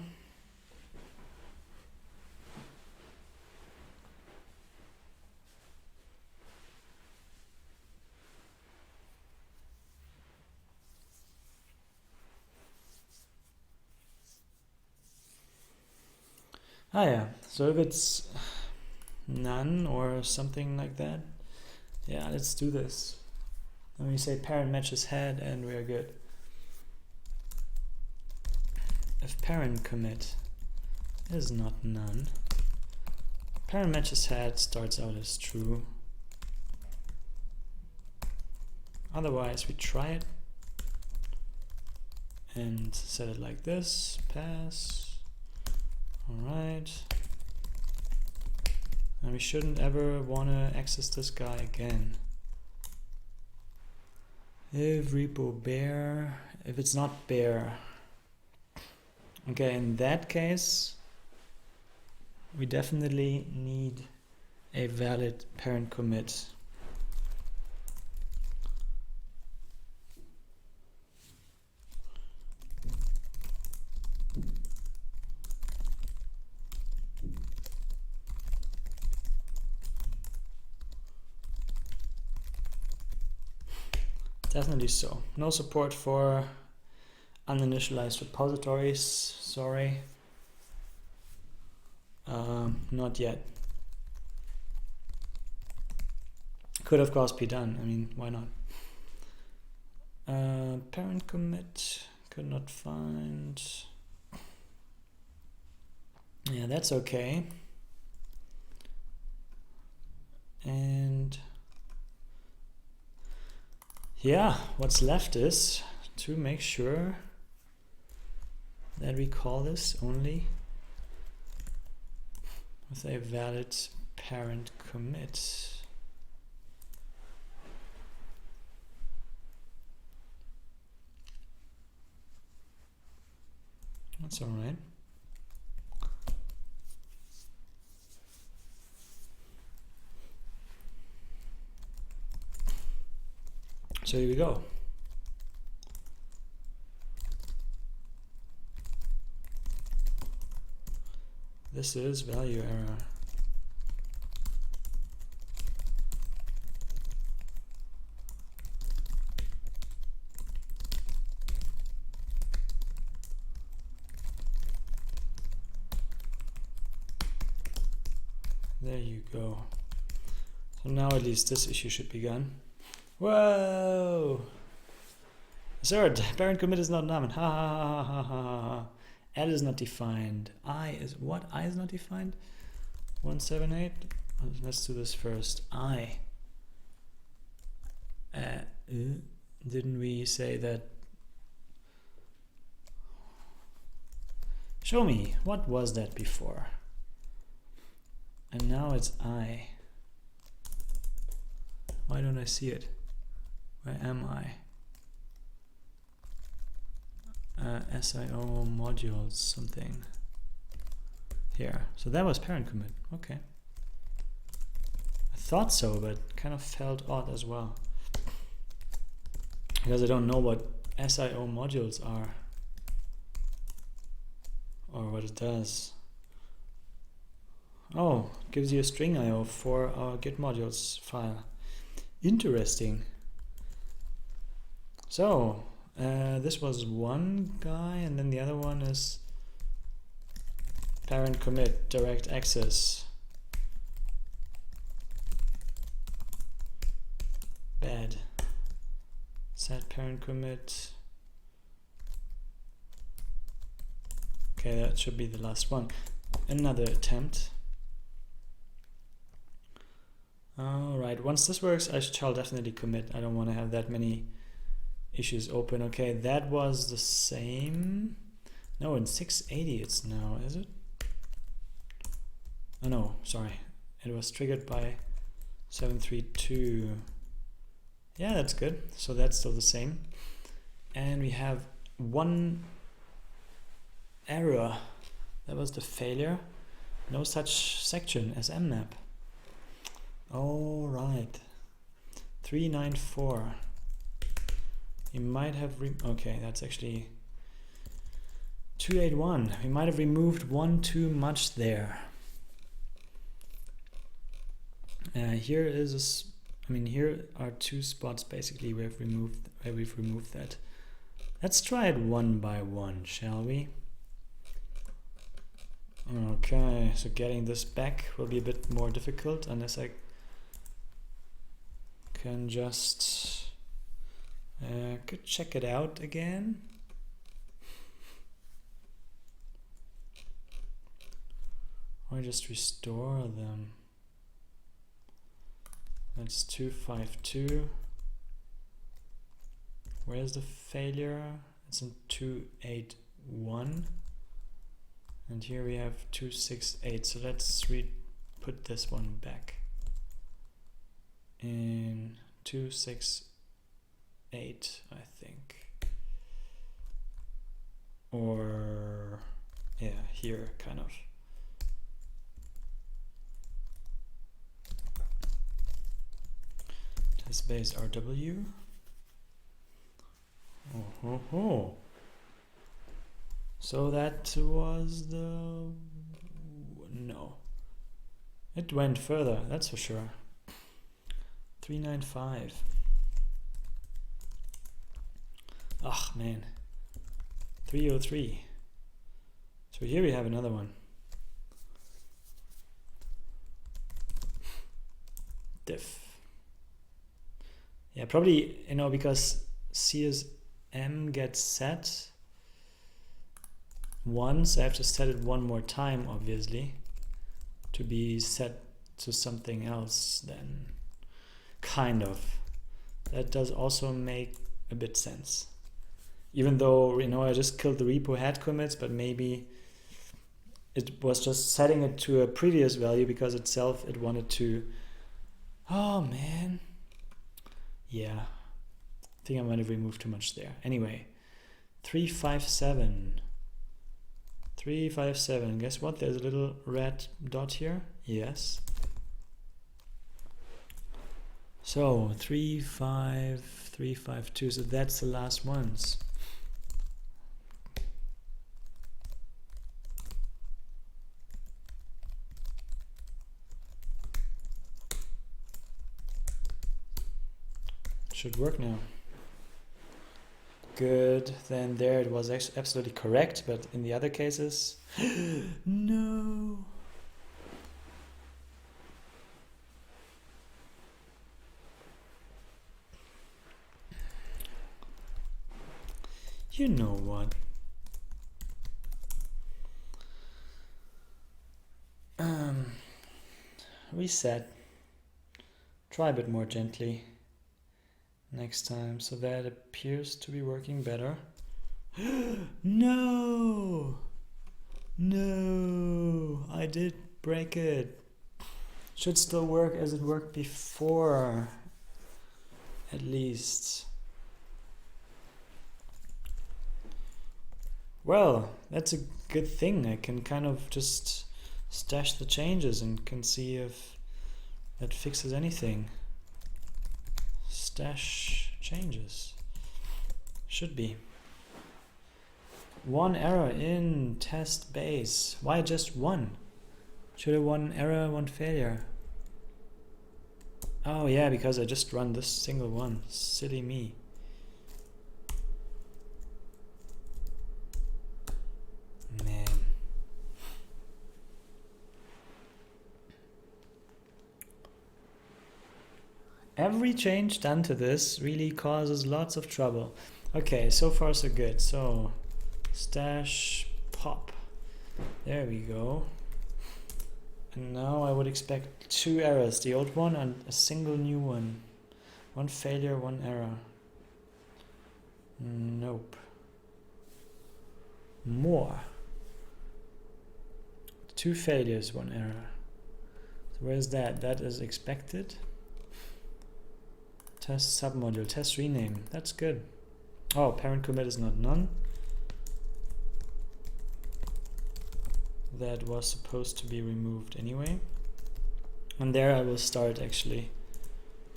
Ah yeah, so if it's none or something like that, yeah, let's do this. Then we say parent matches head and we're good. If parent commit is not none, parent matches head starts out as true. Otherwise we try it and set it like this, pass. Alright, and we shouldn't ever want to access this guy again. If repo bare, if it's not bare, okay, in that case we definitely need a valid parent commit. Definitely so. No support for uninitialized repositories, sorry. Not yet. Could of course be done, I mean, why not? Parent commit, could not find. Yeah, that's okay. And yeah, what's left is to make sure that we call this only with a valid parent commit. That's all right. So here we go. This is value error. There you go. So now at least this issue should be gone. Whoa! Assert, parent commit is not none. Ha ha ha ha ha ha. L is not defined. I is what? I is not defined? 178. Let's do this first. I. Didn't we say that? Show me. What was that before? And now it's I. Why don't I see it? Where am I? SIO modules something. Here. So that was parent commit. Okay. I thought so, but kind of felt odd as well. Because I don't know what SIO modules are. or what it does. Oh, it gives you a string IO for our git modules file. Interesting. So this was one guy, and then the other one is parent commit direct access. Bad. Set parent commit. Okay, that should be the last one. Another attempt. Alright, once this works, I shall definitely commit. I don't want to have that many issues open. Okay, that was the same. No, in 680 it's now, is it? Oh no, sorry. It was triggered by 732. Yeah, that's good. So that's still the same. And we have one error. That was the failure. No such section as mmap. All right. 394. You might have okay, that's actually 281. We might have removed one too much there. Here is here are two spots basically where we've removed that. Let's try it one by one, shall we? Okay, so getting this back will be a bit more difficult unless I can just could check it out again. Or just restore them. That's 252. Where's the failure? It's in 281. And here we have 268. So let's put this one back in 268, I think. Or yeah, here kind of. Test base RW. Oh. So that was the... no. It went further, that's for sure. 395. Ah, man. 303. So here we have another one. Diff. Yeah, probably, because CSM gets set once, I have to set it one more time, obviously, to be set to something else then. Kind of. That does also make a bit sense. Even though, I just killed the repo head commits, but maybe it was just setting it to a previous value because it wanted to... Oh, man. Yeah. I think I might have removed too much there. Anyway, 357. 357. Guess what? There's a little red dot here. Yes. So 35352. So that's the last ones. Should work now. Good. Then there it was absolutely correct, but in the other cases, no. You know what? Reset. Try a bit more gently next time, so that appears to be working better. No, I did break it. Should still work as it worked before, at least. Well, that's a good thing. I can kind of just stash the changes and can see if that fixes anything. Stash changes. Should be. One error in test base. Why just one? Should have one error, one failure. Oh yeah, because I just run this single one. Silly me. Man. Every change done to this really causes lots of trouble. Okay, so far so good. So stash pop. There we go. And now I would expect 2 errors, the old one and a single new one. One failure, one error. Nope. More. 2 failures, 1 error. So where's that? That is expected. Test submodule, test rename. That's good. Oh, parent commit is not none. That was supposed to be removed anyway. And there I will start actually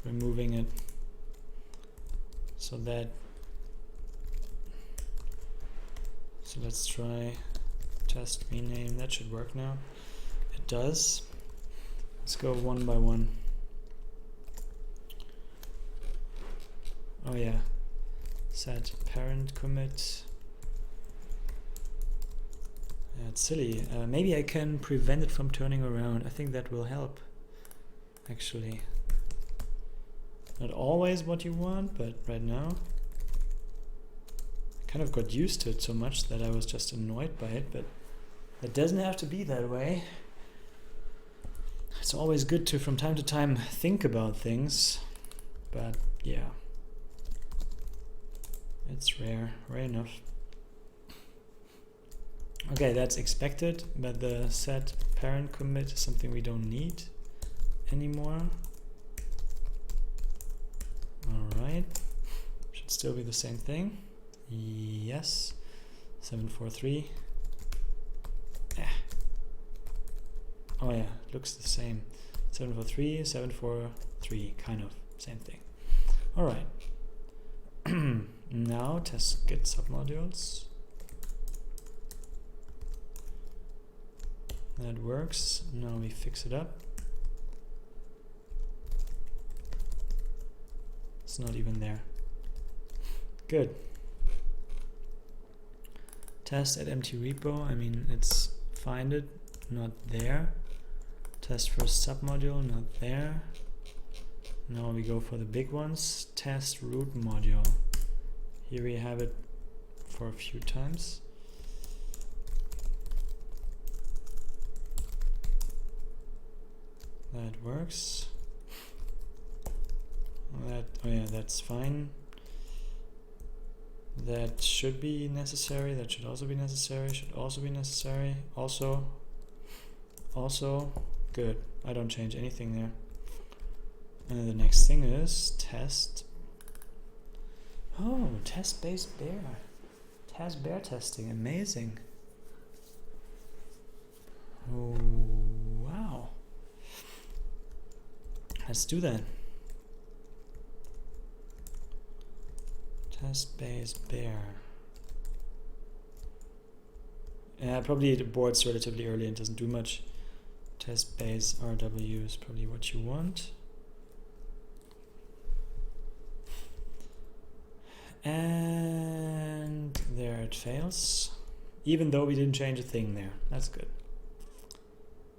removing it. So let's try test rename. That should work now. It does. Let's go one by one. Oh yeah. Set parent commit. It's silly. Maybe I can prevent it from turning around. I think that will help, actually. Not always what you want, but right now I kind of got used to it so much that I was just annoyed by it, but it doesn't have to be that way. It's always good to, from time to time, think about things, but yeah. It's rare enough. Okay, that's expected, but the set parent commit is something we don't need anymore. Alright, should still be the same thing. Yes, 743. Oh yeah, looks the same. 743, 743, kind of, same thing. Alright. Now test git submodules. That works. Now we fix it up. It's not even there. Good. Test at empty repo. I mean, it's find it, not there. Test first submodule, not there. Now we go for the big ones. Test root module. Here we have it for a few times. That works. Oh yeah, that's fine. That should be necessary. That should also be necessary. Should also be necessary. Also, good. I don't change anything there. And then the next thing is test. Oh, test base bear. Test bear testing. Amazing. Oh, wow. Let's do that. Test base bear. Yeah, probably the board's relatively early and doesn't do much. Test base RW is probably what you want. And there it fails. Even though we didn't change a thing there. That's good.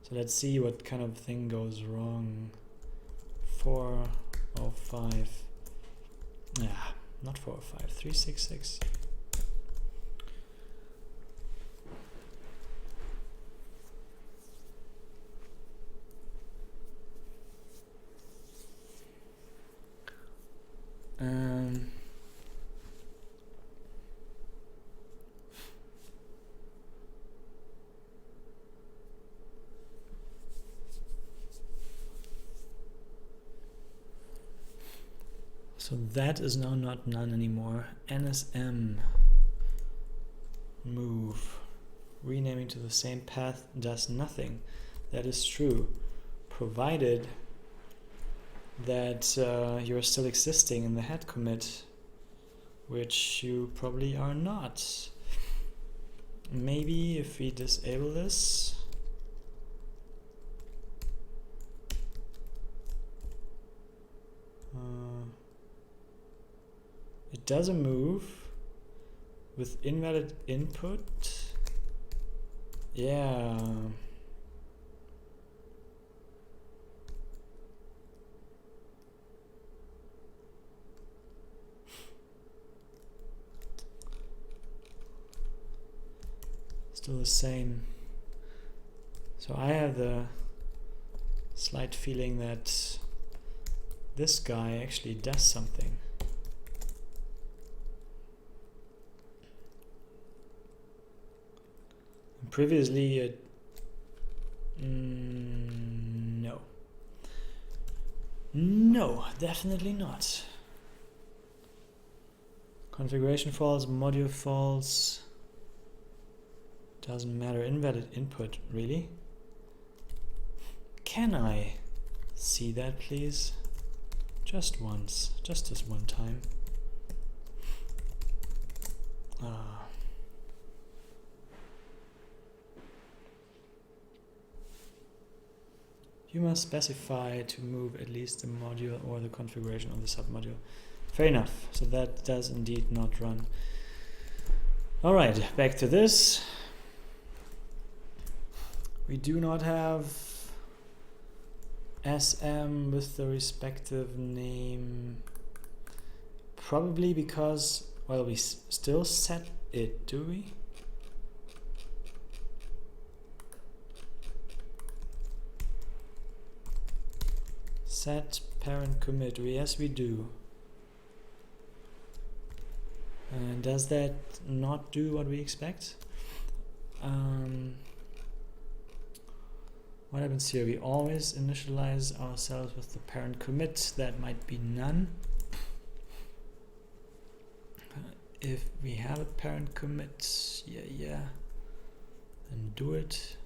So let's see what kind of thing goes wrong. 405. Yeah, not 405. 366. So that is now not none anymore. NSM move. Renaming to the same path does nothing. That is true, provided that you're still existing in the head commit, which you probably are not. maybe if we disable this, it does a move with invalid input. Yeah. Still the same. So I have the slight feeling that this guy actually does something. Previously it no, definitely not. Configuration false, module false, doesn't matter. Invalid input, really? Can I see that, please? Just once, just this one time. You must specify to move at least the module or the configuration of the submodule. Fair enough, so that does indeed not run. Alright, back to this. We do not have SM with the respective name, probably because, well, we still set it, do we? Set parent commit, yes we do. And does that not do what we expect? What happens here? We always initialize ourselves with the parent commit. That might be none. If we have a parent commit, yeah, then do it.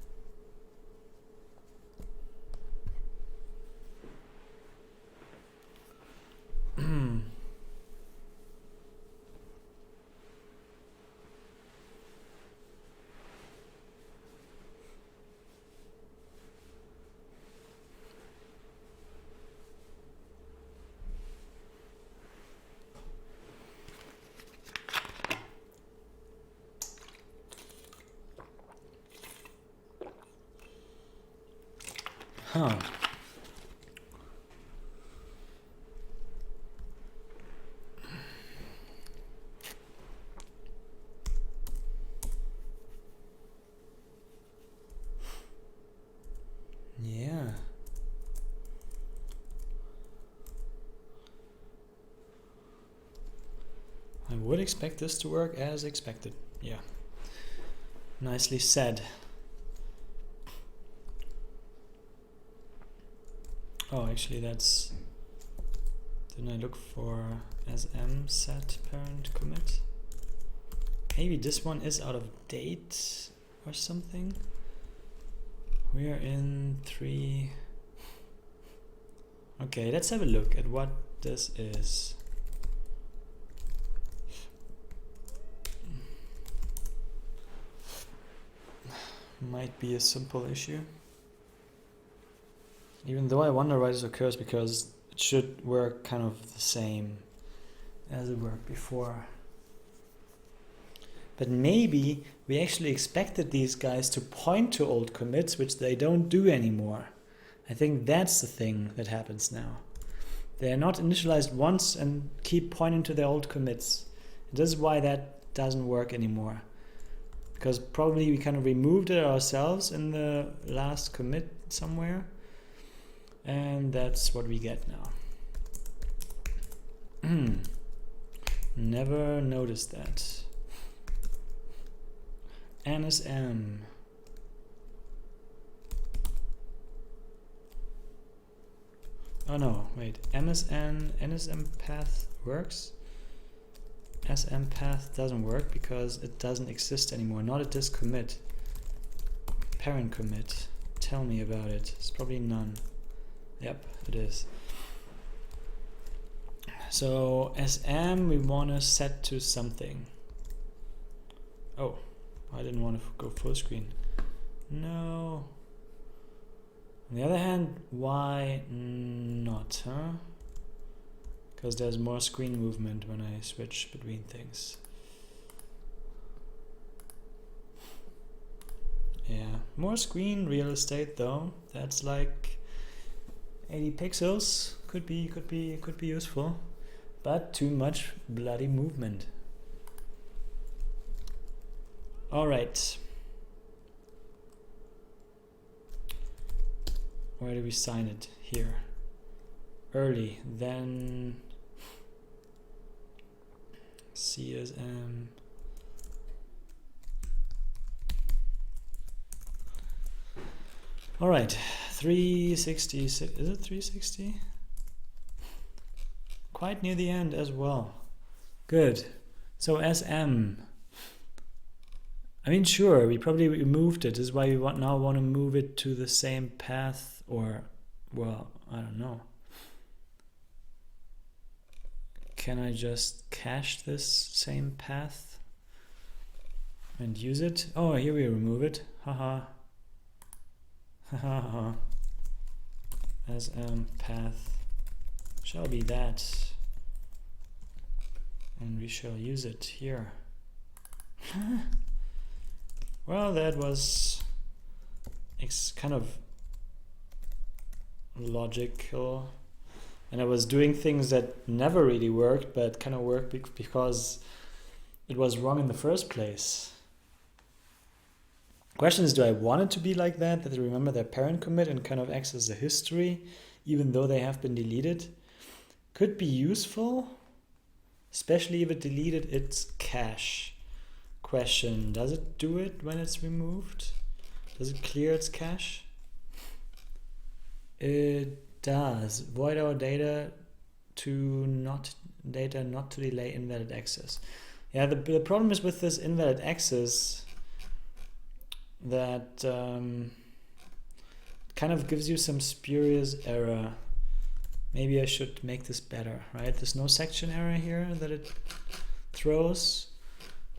Huh. Yeah. I would expect this to work as expected. Yeah. Nicely said. Oh, actually that's... Didn't I look for SM set parent commit? Maybe this one is out of date or something. We are in 3. Okay, let's have a look at what this is. Might be a simple issue. Even though I wonder why this occurs, because it should work kind of the same as it worked before. But maybe we actually expected these guys to point to old commits, which they don't do anymore. I think that's the thing that happens now. They are not initialized once and keep pointing to their old commits. This is why that doesn't work anymore. Because probably we kind of removed it ourselves in the last commit somewhere. And that's what we get now. Never noticed that. NSM. Oh no, wait. NSM path works. SM path doesn't work because it doesn't exist anymore. Not at this commit. Parent commit. Tell me about it. It's probably none. Yep, it is. So SM we want to set to something. Oh, I didn't want to go full screen. No. On the other hand, why not, huh? Because there's more screen movement when I switch between things. Yeah, more screen real estate though. That's like 80 pixels. Could be useful, but too much bloody movement. All right. Where do we sign it? Here. Early, then CSM. All right, 360, is it 360? Quite near the end as well. Good. So SM. I mean, sure, we probably removed it. This is why we now want to move it to the same path, or, well, I don't know. Can I just cache this same path and use it? Oh, here we remove it. Haha. Haha. SM path shall be that. And we shall use it here. Well, that was kind of logical. And I was doing things that never really worked, but kind of worked because it was wrong in the first place. Question is, do I want it to be like that they remember their parent commit and kind of access the history, even though they have been deleted? Could be useful, especially if it deleted its cache. Question, does it do it when it's removed? Does it clear its cache? It does. Void our data not to delay invalid access. Yeah, the problem is with this invalid access that kind of gives you some spurious error. Maybe I should make this better, right? There's no section error here that it throws.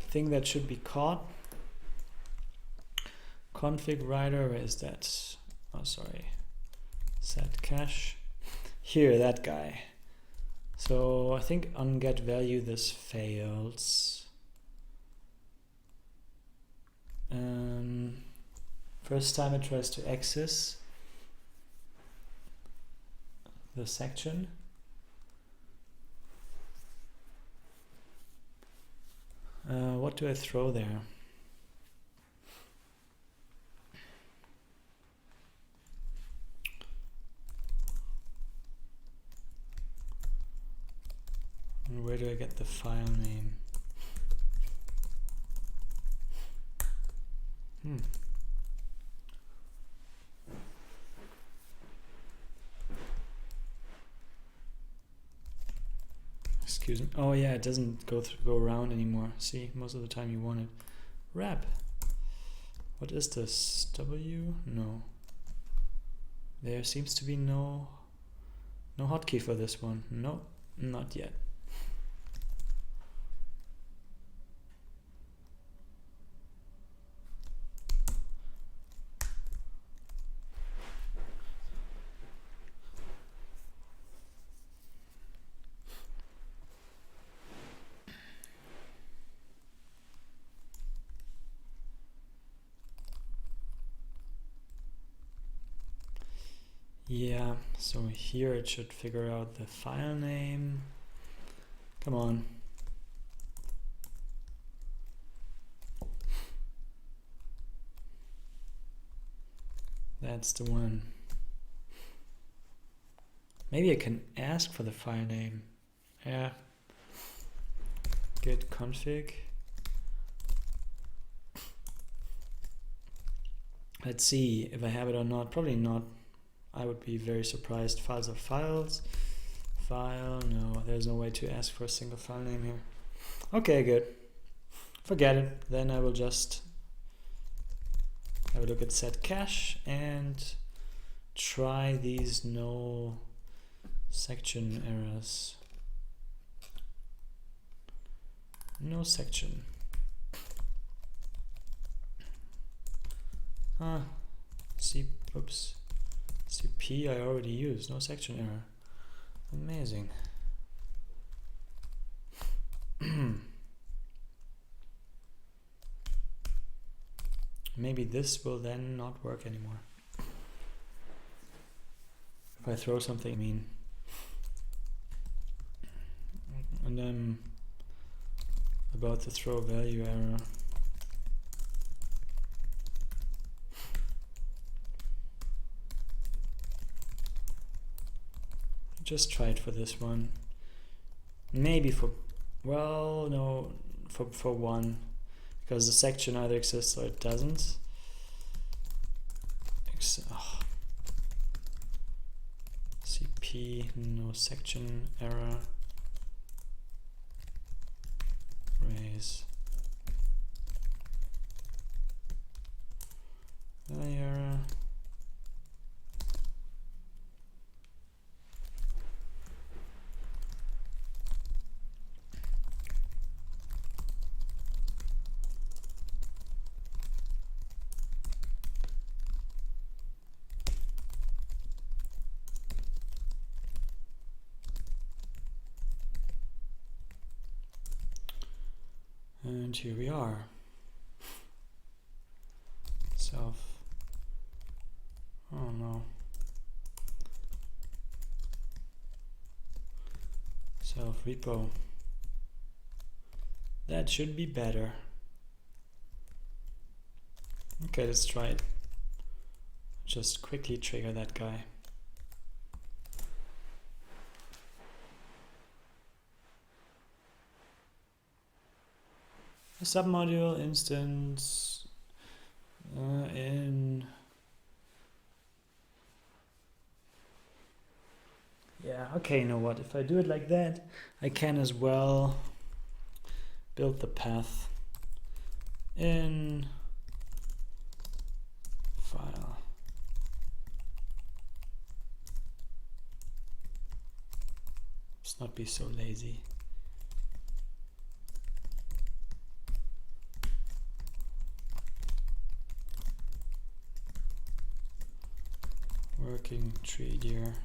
Thing that should be caught. Config writer, where is that? Oh, sorry. Set cache. Here, that guy. So I think on get value this fails. First time it tries to access the section. What do I throw there? And where do I get the file name? Excuse me. Oh yeah, it doesn't go around anymore. See, most of the time you want it. Wrap. What is this? W? No. There seems to be no hotkey for this one. Nope, not yet. Yeah, so here it should figure out the file name. Come on. That's the one. Maybe I can ask for the file name. Yeah. Git config. Let's see if I have it or not. Probably not. I would be very surprised. Files are files. File, no, there's no way to ask for a single file name here. Okay, good. Forget it. Then I will just have a look at set cache and try these no section errors. No section. Oops. CP I already used, no section error. Amazing. Maybe this will then not work anymore. If I throw something, I mean, and I'm about to throw value error. Just try it for this one. Maybe for, well, no, for one, because the section either exists or it doesn't. CP, no section error. Raise value error. And here we are. Self. Oh no. Self repo. That should be better. Okay, let's try it. Just quickly trigger that guy. A submodule instance in, yeah, okay, you know what, if I do it like that, I can as well build the path in file. Let's not be so lazy. Working tree deer,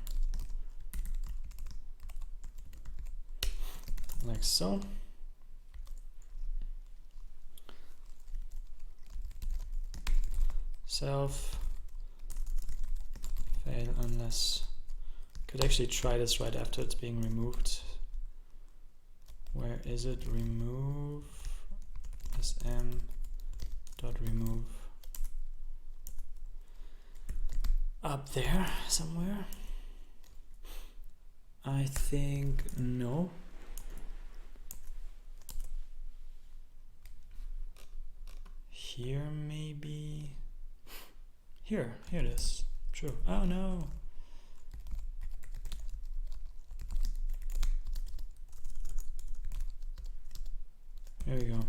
like so. Self fail unless, could actually try this right after it's being removed. Where is it? Remove sm dot remove. Up there somewhere. I think no. Here maybe. Here it is. True. Oh no. Here we go.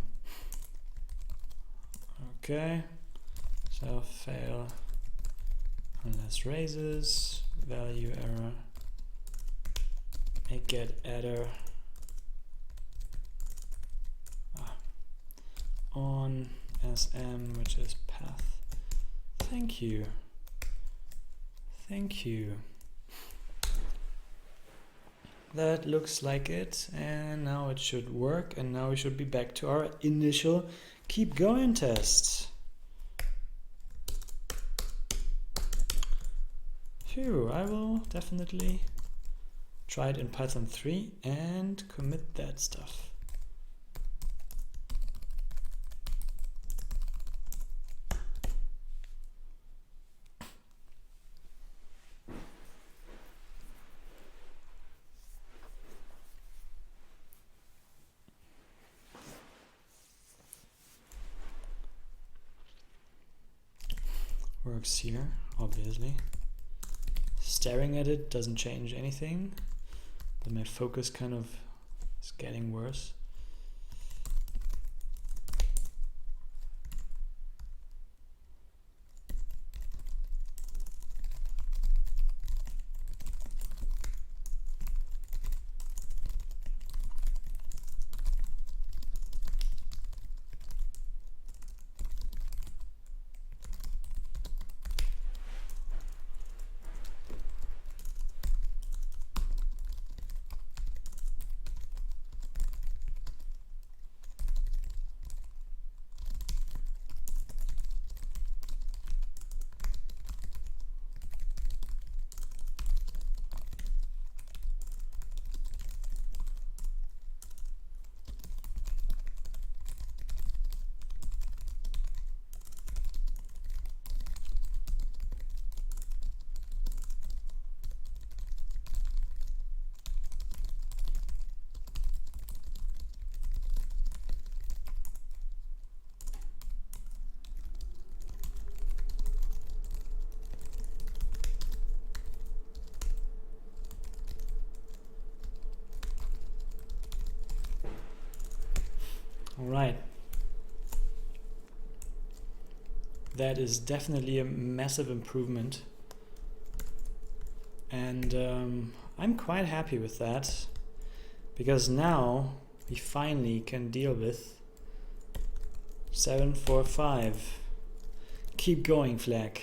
Okay. Self fail unless raises, value error, make get adder on sm, which is path. Thank you. Thank you. That looks like it, and now it should work, and now we should be back to our initial keep going test. Phew, I will definitely try it in Python 3 and commit that stuff. Works here, obviously. Staring at it doesn't change anything, but my focus kind of is getting worse. All right. That is definitely a massive improvement. And I'm quite happy with that, because now we finally can deal with 745 keep going flag.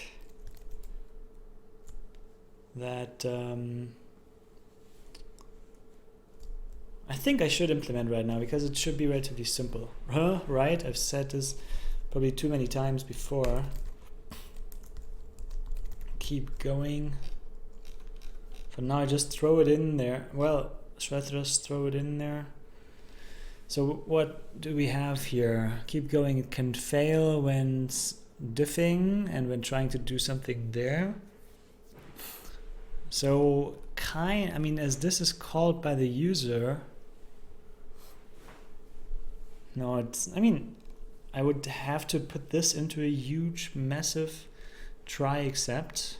That I think I should implement right now, because it should be relatively simple. Right? I've said this probably too many times before. Keep going. For now, I just throw it in there. Well, should I just throw it in there? So what do we have here? Keep going. It can fail when diffing and when trying to do something there. So I mean, as this is called by the user, no, I mean, I would have to put this into a huge, massive try except.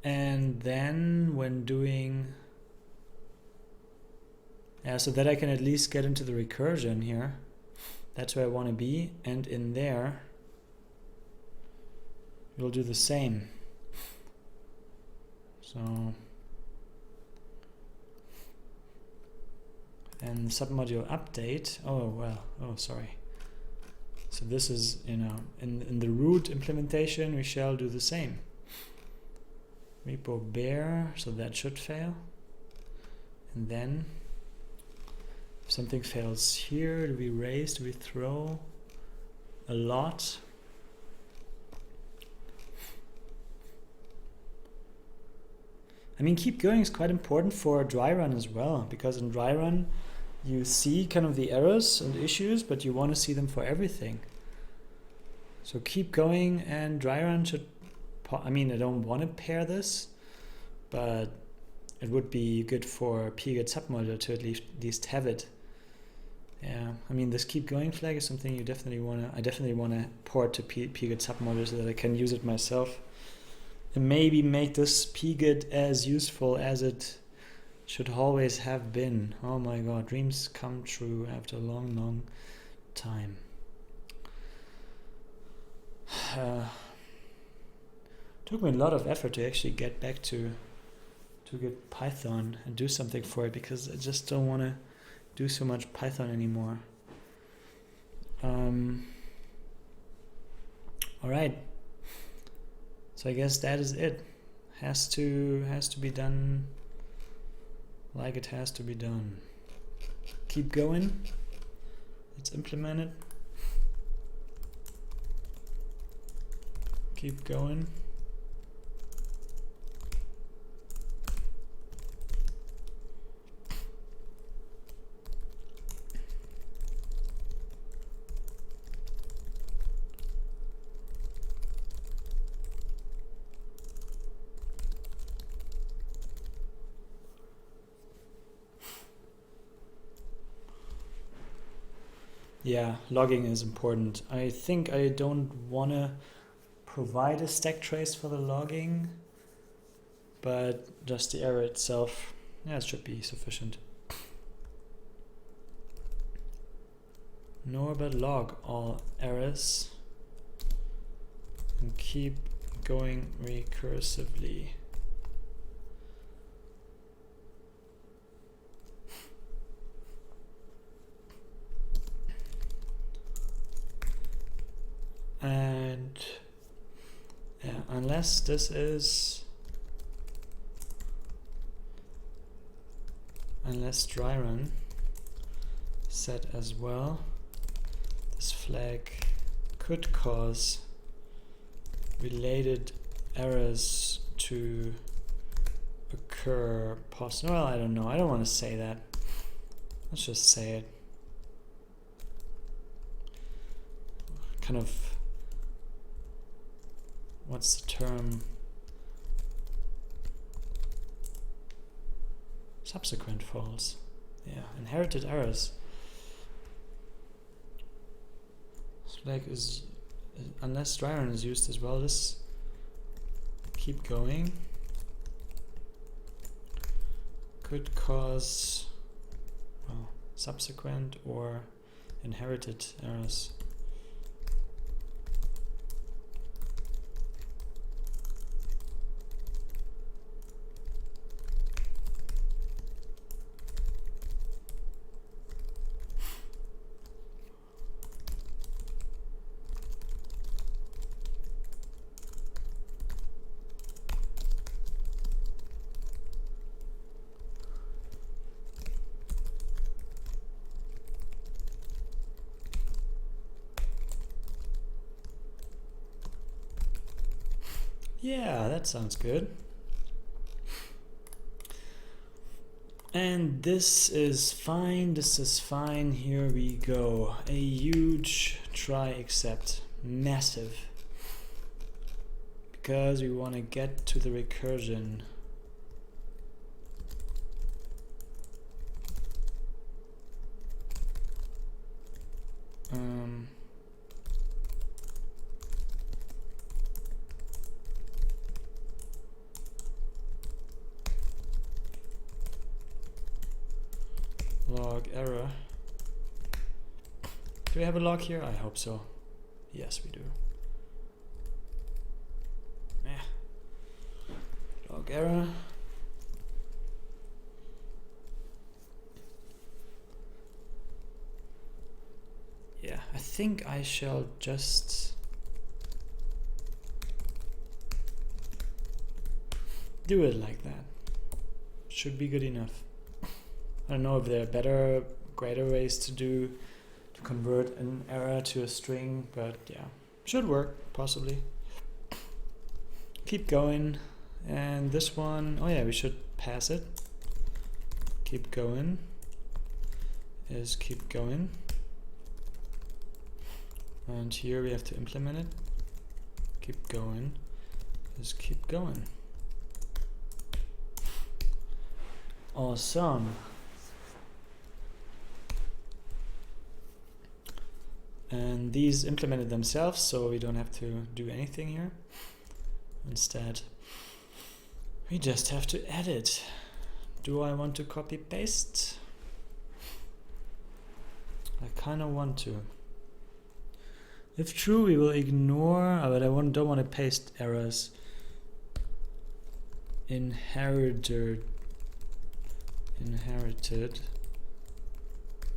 And then when doing, so that I can at least get into the recursion here. That's where I want to be. And in there, we'll do the same. So, and submodule update. Oh, well, oh, sorry. So this is, in the root implementation, we shall do the same. Repo bare, so that should fail. And then if something fails here, do we raise, do we throw? A lot. I mean, keep going is quite important for dry run as well, because in dry run you see kind of the errors and issues, but you want to see them for everything. So keep going, and dry run should, I mean, I don't want to pair this, but it would be good for pgit submodule to at least have it. Yeah, I mean, this keep going flag is something I definitely want to port to pgit submodule so that I can use it myself. And maybe make this pgit as useful as it should always have been. Oh my god, dreams come true after a long, long time. Took me a lot of effort to actually get back to git-python and do something for it, because I just don't want to do so much Python anymore. All right. So I guess that is it. Has to be done like it has to be done. Keep going. Let's implement it. Keep going. Yeah, logging is important. I think I don't want to provide a stack trace for the logging, but just the error itself, yeah, it should be sufficient. Nor but log all errors and keep going recursively. And yeah, unless this is, unless dry run set as well, this flag could cause related errors to occur. Well, I don't know. I don't want to say that. Let's just say it. Kind of. What's the term? Subsequent faults. Yeah, inherited errors. This flag is, unless dry run is used as well, this keep going could cause well, subsequent or inherited errors. Yeah, that sounds good. And this is fine, this is fine. Here we go. A huge try except. Massive. Because we want to get to the recursion. Log error. Do we have a log here? I hope so. Yes, we do. Log error. Yeah, I think I shall just do it like that. Should be good enough. I don't know if there are better, greater ways to convert an error to a string, but yeah, should work, possibly. Keep going, and this one, oh yeah, we should pass it. Keep going is keep going. And here we have to implement it. Keep going is keep going. Awesome. And these implemented themselves, so we don't have to do anything here. Instead, we just have to edit. Do I want to copy paste? I kind of want to. If true, we will ignore, but I don't want to paste errors. Inherited.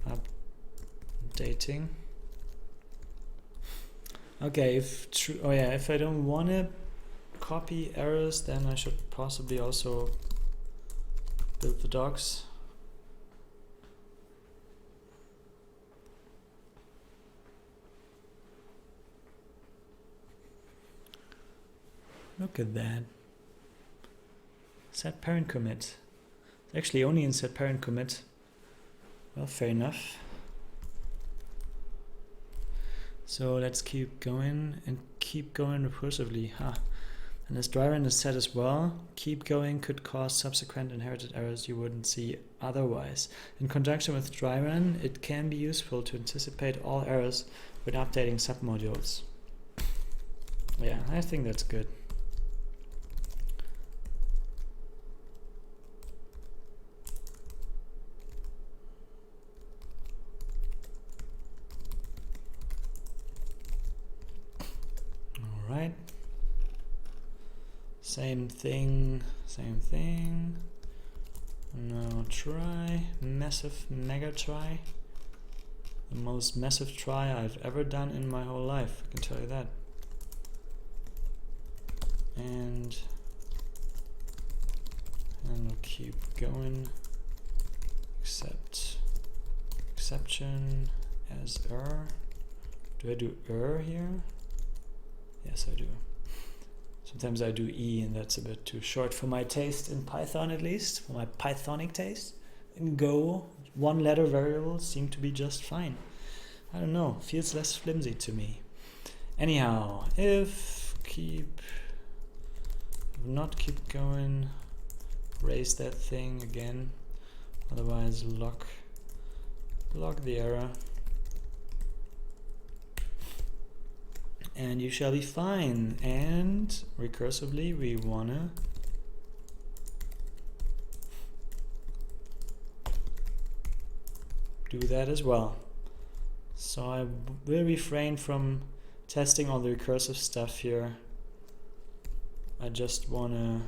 Updating. Okay, if true, oh yeah, if I don't want to copy errors, then I should possibly also build the docs. Look at that. Set parent commit. It's actually only in set parent commit. Well, fair enough. So let's keep going and keep going recursively. And this dry run is set as well. Keep going could cause subsequent inherited errors you wouldn't see otherwise. In conjunction with dry run, it can be useful to anticipate all errors when updating submodules. Yeah, I think that's good. Right. Same thing. Now try, massive mega try. The most massive try I've ever done in my whole life, I can tell you that. And we'll keep going. Exception as error. Do I do error here? Yes, I do. Sometimes I do E, and that's a bit too short for my taste in Python, at least, for my Pythonic taste. In Go, one letter variables seem to be just fine. I don't know, feels less flimsy to me. Anyhow, if not keep going, raise that thing again, otherwise log the error. And you shall be fine. And recursively, we wanna do that as well. So I will refrain from testing all the recursive stuff here. I just wanna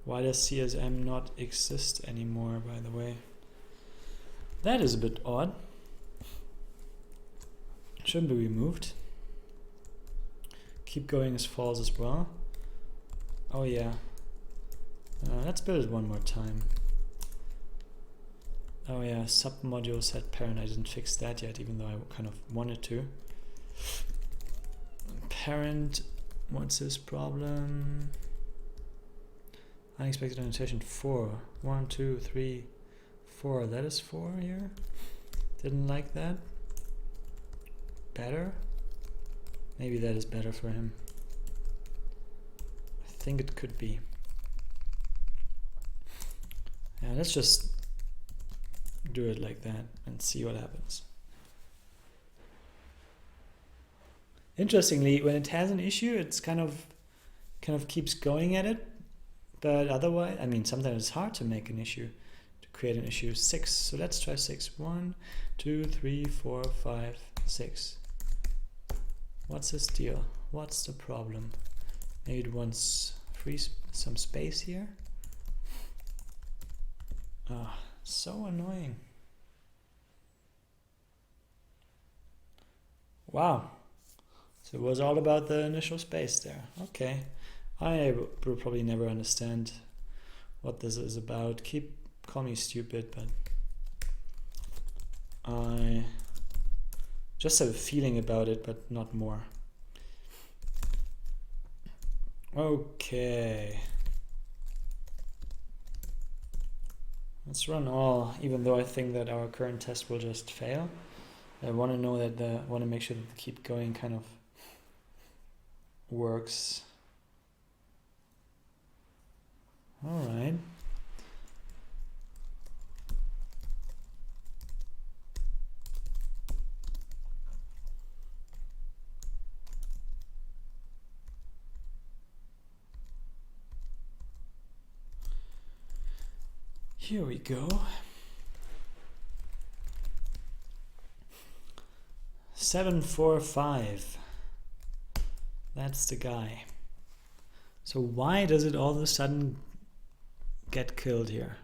Why does CSM not exist anymore, by the way? That is a bit odd. Shouldn't be removed. Keep going is false as well. Oh yeah. Let's build it one more time. Oh yeah, submodule set parent. I didn't fix that yet, even though I kind of wanted to. Parent, what's this problem? Unexpected annotation 4. 1, 2, 3, 4. That is 4 here. Didn't like that. Better? Maybe that is better for him. I think it could be. Yeah, let's just do it like that and see what happens. Interestingly, when it has an issue, it's kind of keeps going at it. But otherwise, I mean, sometimes it's hard to make an issue, to create an issue. 6. So let's try 6. 1, 2, 3, 4, 5, 6. What's this deal? What's the problem? Maybe it wants some space here. Ah, so annoying. Wow. So it was all about the initial space there. Okay. I will probably never understand what this is about. Call me stupid, but I just have a feeling about it, but not more. Okay. Let's run all, even though I think that our current test will just fail. I want to know that want to make sure that the keep going kind of works. All right. Here we go. 745. That's the guy. So why does it all of a sudden get killed here?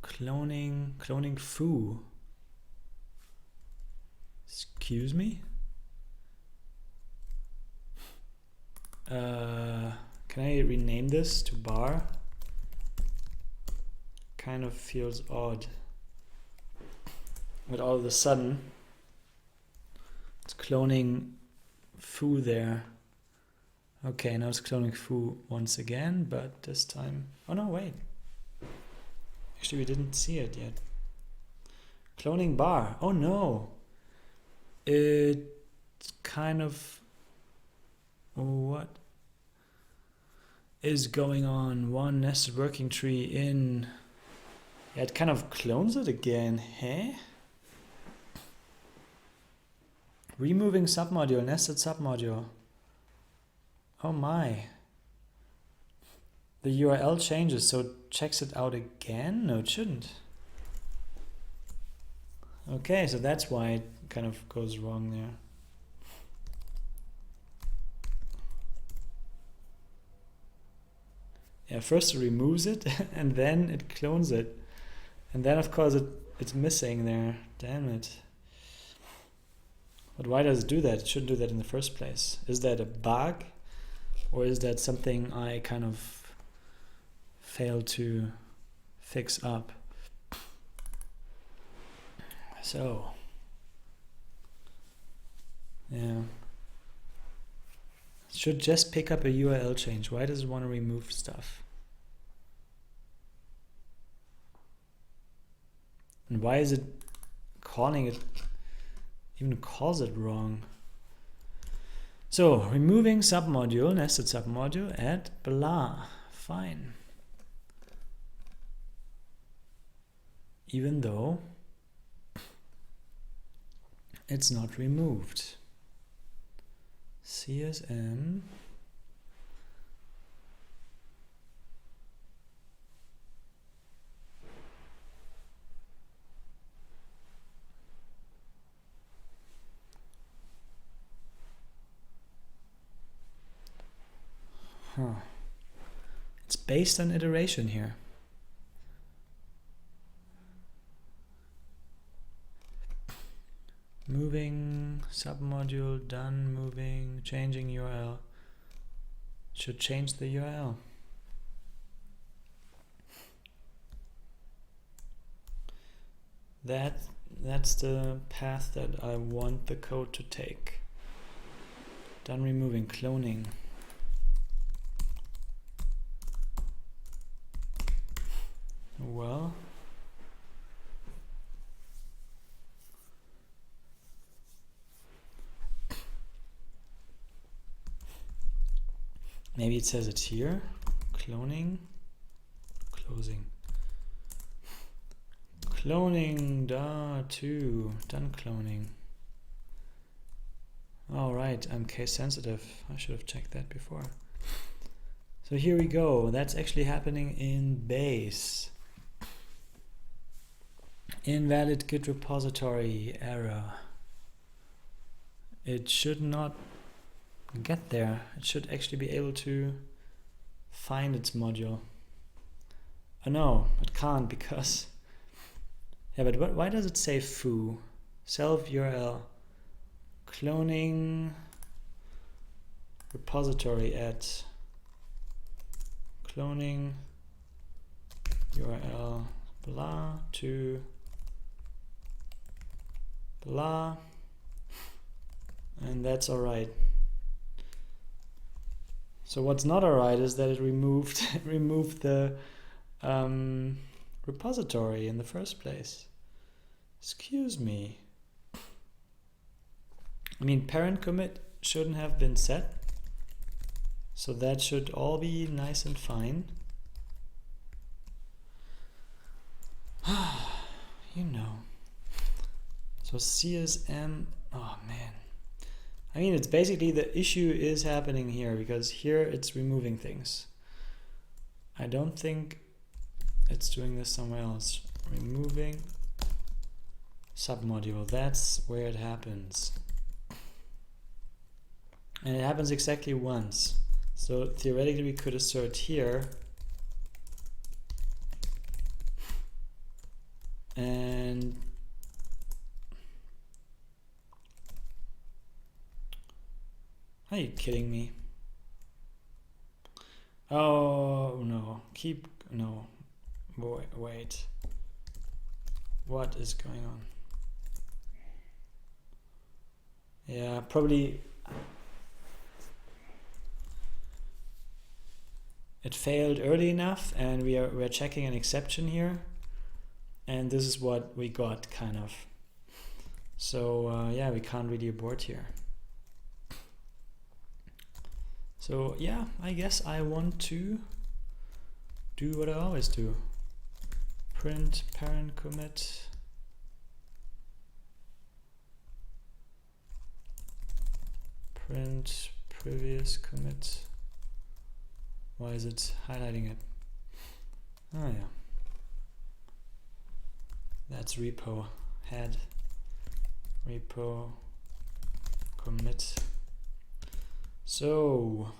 Cloning foo. Excuse me? Can I rename this to bar? Kind of feels odd. But all of a sudden, it's cloning foo there. Okay, now it's cloning foo once again, but this time... Oh no, wait. Actually, we didn't see it yet. Cloning bar. Oh no. It's kind of... What is going on? One nested working tree in... Yeah, it kind of clones it again. Huh? Removing submodule, nested submodule. Oh my. The URL changes, so it checks it out again? No, it shouldn't. Okay, so that's why it kind of goes wrong there. Yeah, first it removes it, and then it clones it. And then, of course, it's missing there. Damn it. But why does it do that? It shouldn't do that in the first place. Is that a bug? Or is that something I kind of failed to fix up? So, yeah. It should just pick up a URL change. Why does it want to remove stuff? And why is it calling it, even calls it wrong? So, removing submodule, nested submodule at blah. Fine. even though it's not removed. CSM It's based on iteration here. Moving submodule, done, moving, changing URL. Should change the URL. That's the path that I want the code to take. Done removing, cloning. Well, maybe it says it here. Cloning, closing. Cloning, done cloning. All right, I'm case sensitive. I should have checked that before. So here we go. That's actually happening in base. Invalid Git repository error. It should not get there. It should actually be able to find its module. Oh no, it can't because... Yeah, but why does it say foo? Self URL. Cloning repository at cloning URL blah to blah, and that's alright. So what's not alright is that it removed the repository in the first place. Excuse me. I mean, parent commit shouldn't have been set, so that should all be nice and fine. You know. So CSM, oh man. I mean, it's basically the issue is happening here because here it's removing things. I don't think it's doing this somewhere else. Removing submodule, that's where it happens. And it happens exactly once. So theoretically we could assert here and are you kidding me? Oh no, no, wait. What is going on? Yeah, probably it failed early enough, and we're checking an exception here, and this is what we got kind of. So yeah, we can't really abort here. So yeah, I guess I want to do what I always do. Print parent commit. Print previous commit. Why is it highlighting it? Oh yeah. That's repo head. Repo commit. So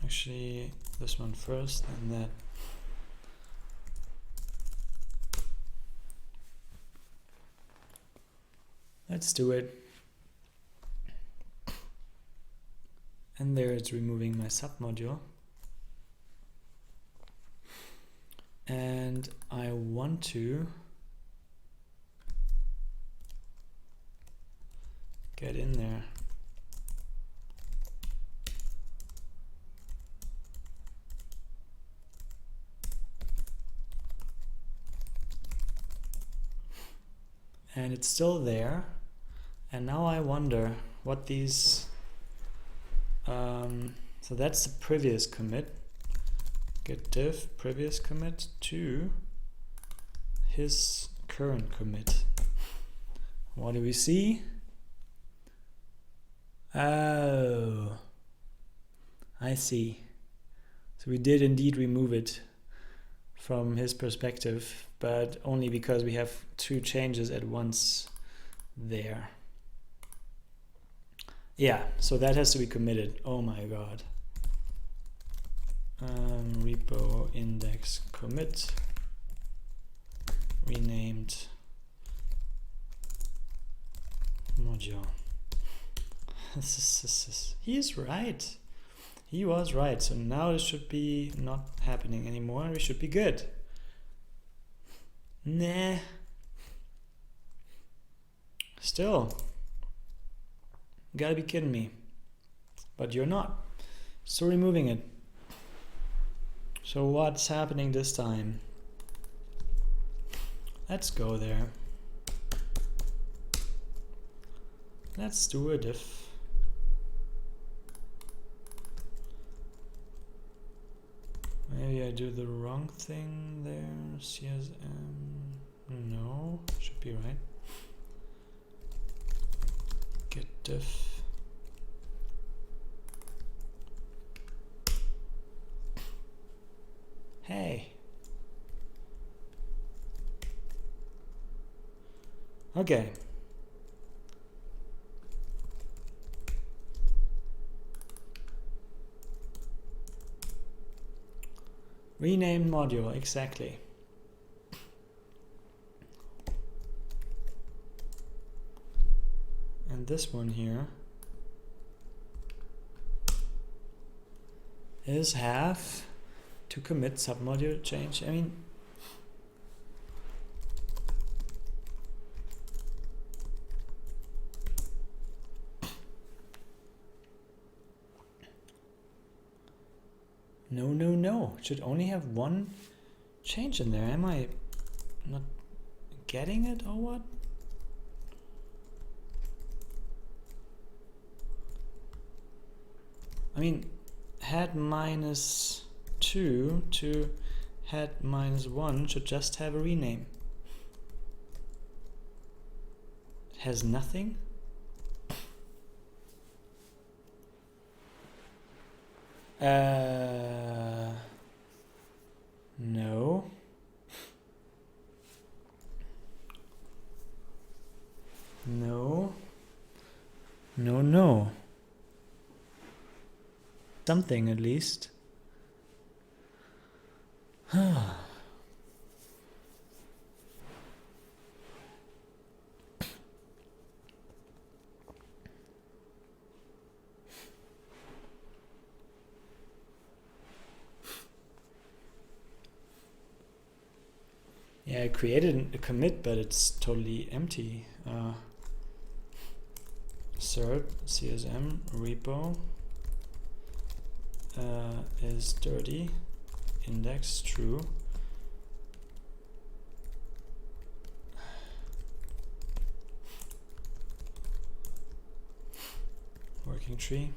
actually this one first and that. Let's do it. And there it's removing my submodule. And I want to get in there. And it's still there. And now I wonder what these so that's the previous commit. Git diff previous commit to his current commit. What do we see? Oh, I see. So we did indeed remove it from his perspective, but only because we have two changes at once there. Yeah, so that has to be committed. Oh my god. Repo index commit renamed module. He is right. He was right. So now this should be not happening anymore. We should be good. Nah. Still. You gotta be kidding me. But you're not. So removing it. So what's happening this time? Let's go there. Let's do a diff. Maybe I do the wrong thing there. CSM. No, should be right. Git diff. Hey. Okay. Rename module, exactly. And this one here is have to commit submodule change. I mean, no. It should only have one change in there. Am I not getting it or what? I mean, head -2 to head -1 should just have a rename. It has nothing. No. No. Something at least. Yeah, I created a commit, but it's totally empty. Cert CSM repo is dirty, index true. Working tree.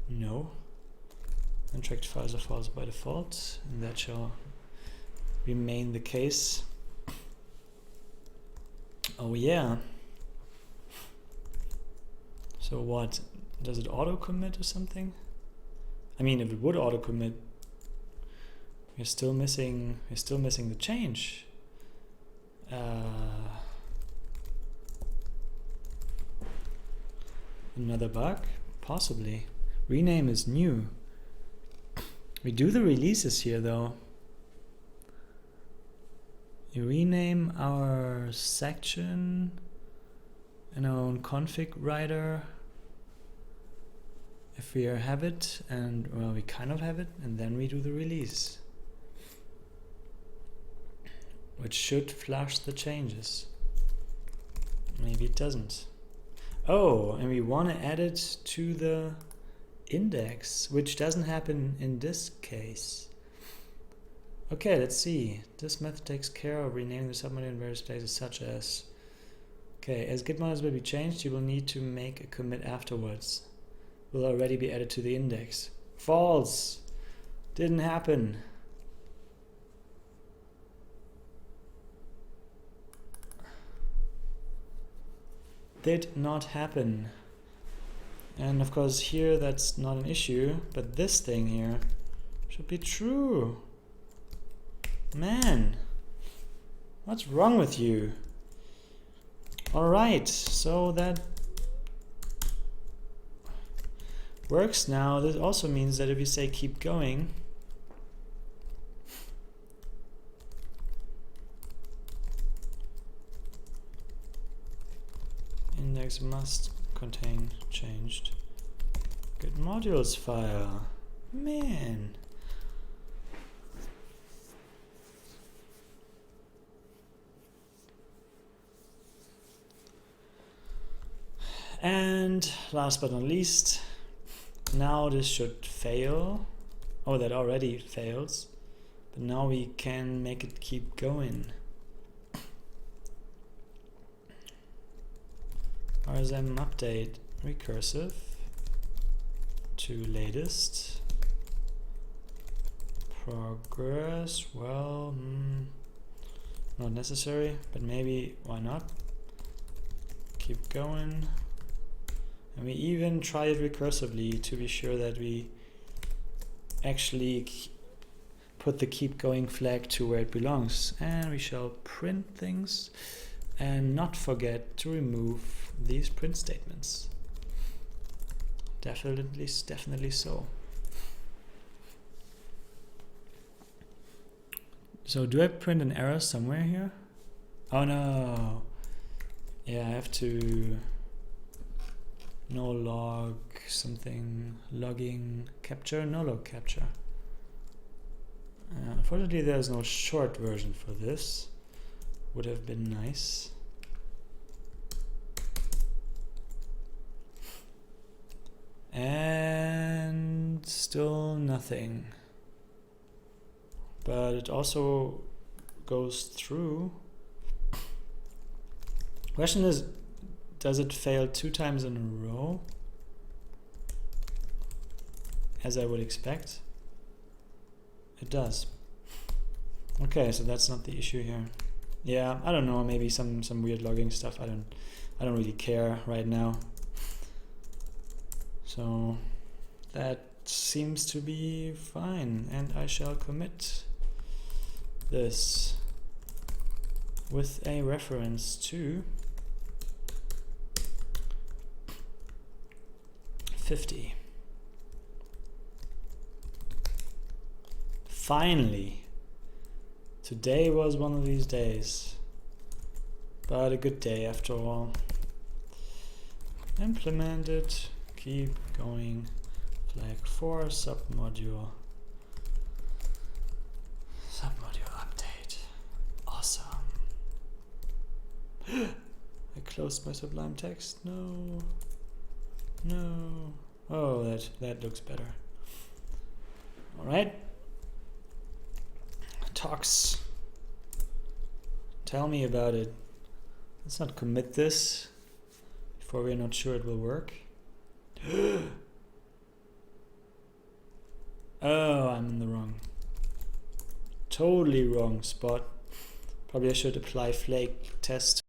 No. Untracked files are false by default, and that shall remain the case. Oh yeah. So what? Does it auto commit or something? I mean, if it would auto commit, we're still missing the change. Another bug? Possibly. Rename is new. We do the releases here though. You rename our section in our own config writer if we have it, and well, we kind of have it, and then we do the release, which should flush the changes. Maybe it doesn't. Oh, and we want to add it to the index, which doesn't happen in this case. Okay, let's see. This method takes care of renaming the submodule in various places, such as, okay, as git modules will be changed, you will need to make a commit afterwards. Will already be added to the index. False. Didn't happen. did not happen. And of course here that's not an issue, but this thing here should be true. Man, what's wrong with you? Alright, so that works now. This also means that if you say keep going, index must contain changed git modules file. Man. And last but not least, now this should fail. Oh, that already fails. But now we can make it keep going. RSM update recursive to latest. Progress, well, not necessary, but maybe why not? Keep going. And we even try it recursively to be sure that we actually put the keep going flag to where it belongs. And we shall print things and not forget to remove these print statements. Definitely so. So do I print an error somewhere here? Oh no. Yeah, I have to no log something, logging capture, no log capture. Unfortunately there's no short version for this. Would have been nice. And still nothing. But it also goes through. Question is, does it fail 2 times in a row? As I would expect. It does. Okay, so that's not the issue here. Yeah, I don't know, maybe some weird logging stuff. I don't really care right now. So that seems to be fine, and I shall commit this with a reference to 50. Finally, today was one of these days, but a good day after all. Implement it, keep going, flag 4, submodule update. Awesome. I closed my Sublime text. No. Oh, that looks better. All right. Talks. Tell me about it. Let's not commit this before we're not sure it will work. Oh, I'm in the totally wrong spot. Probably I should apply flake test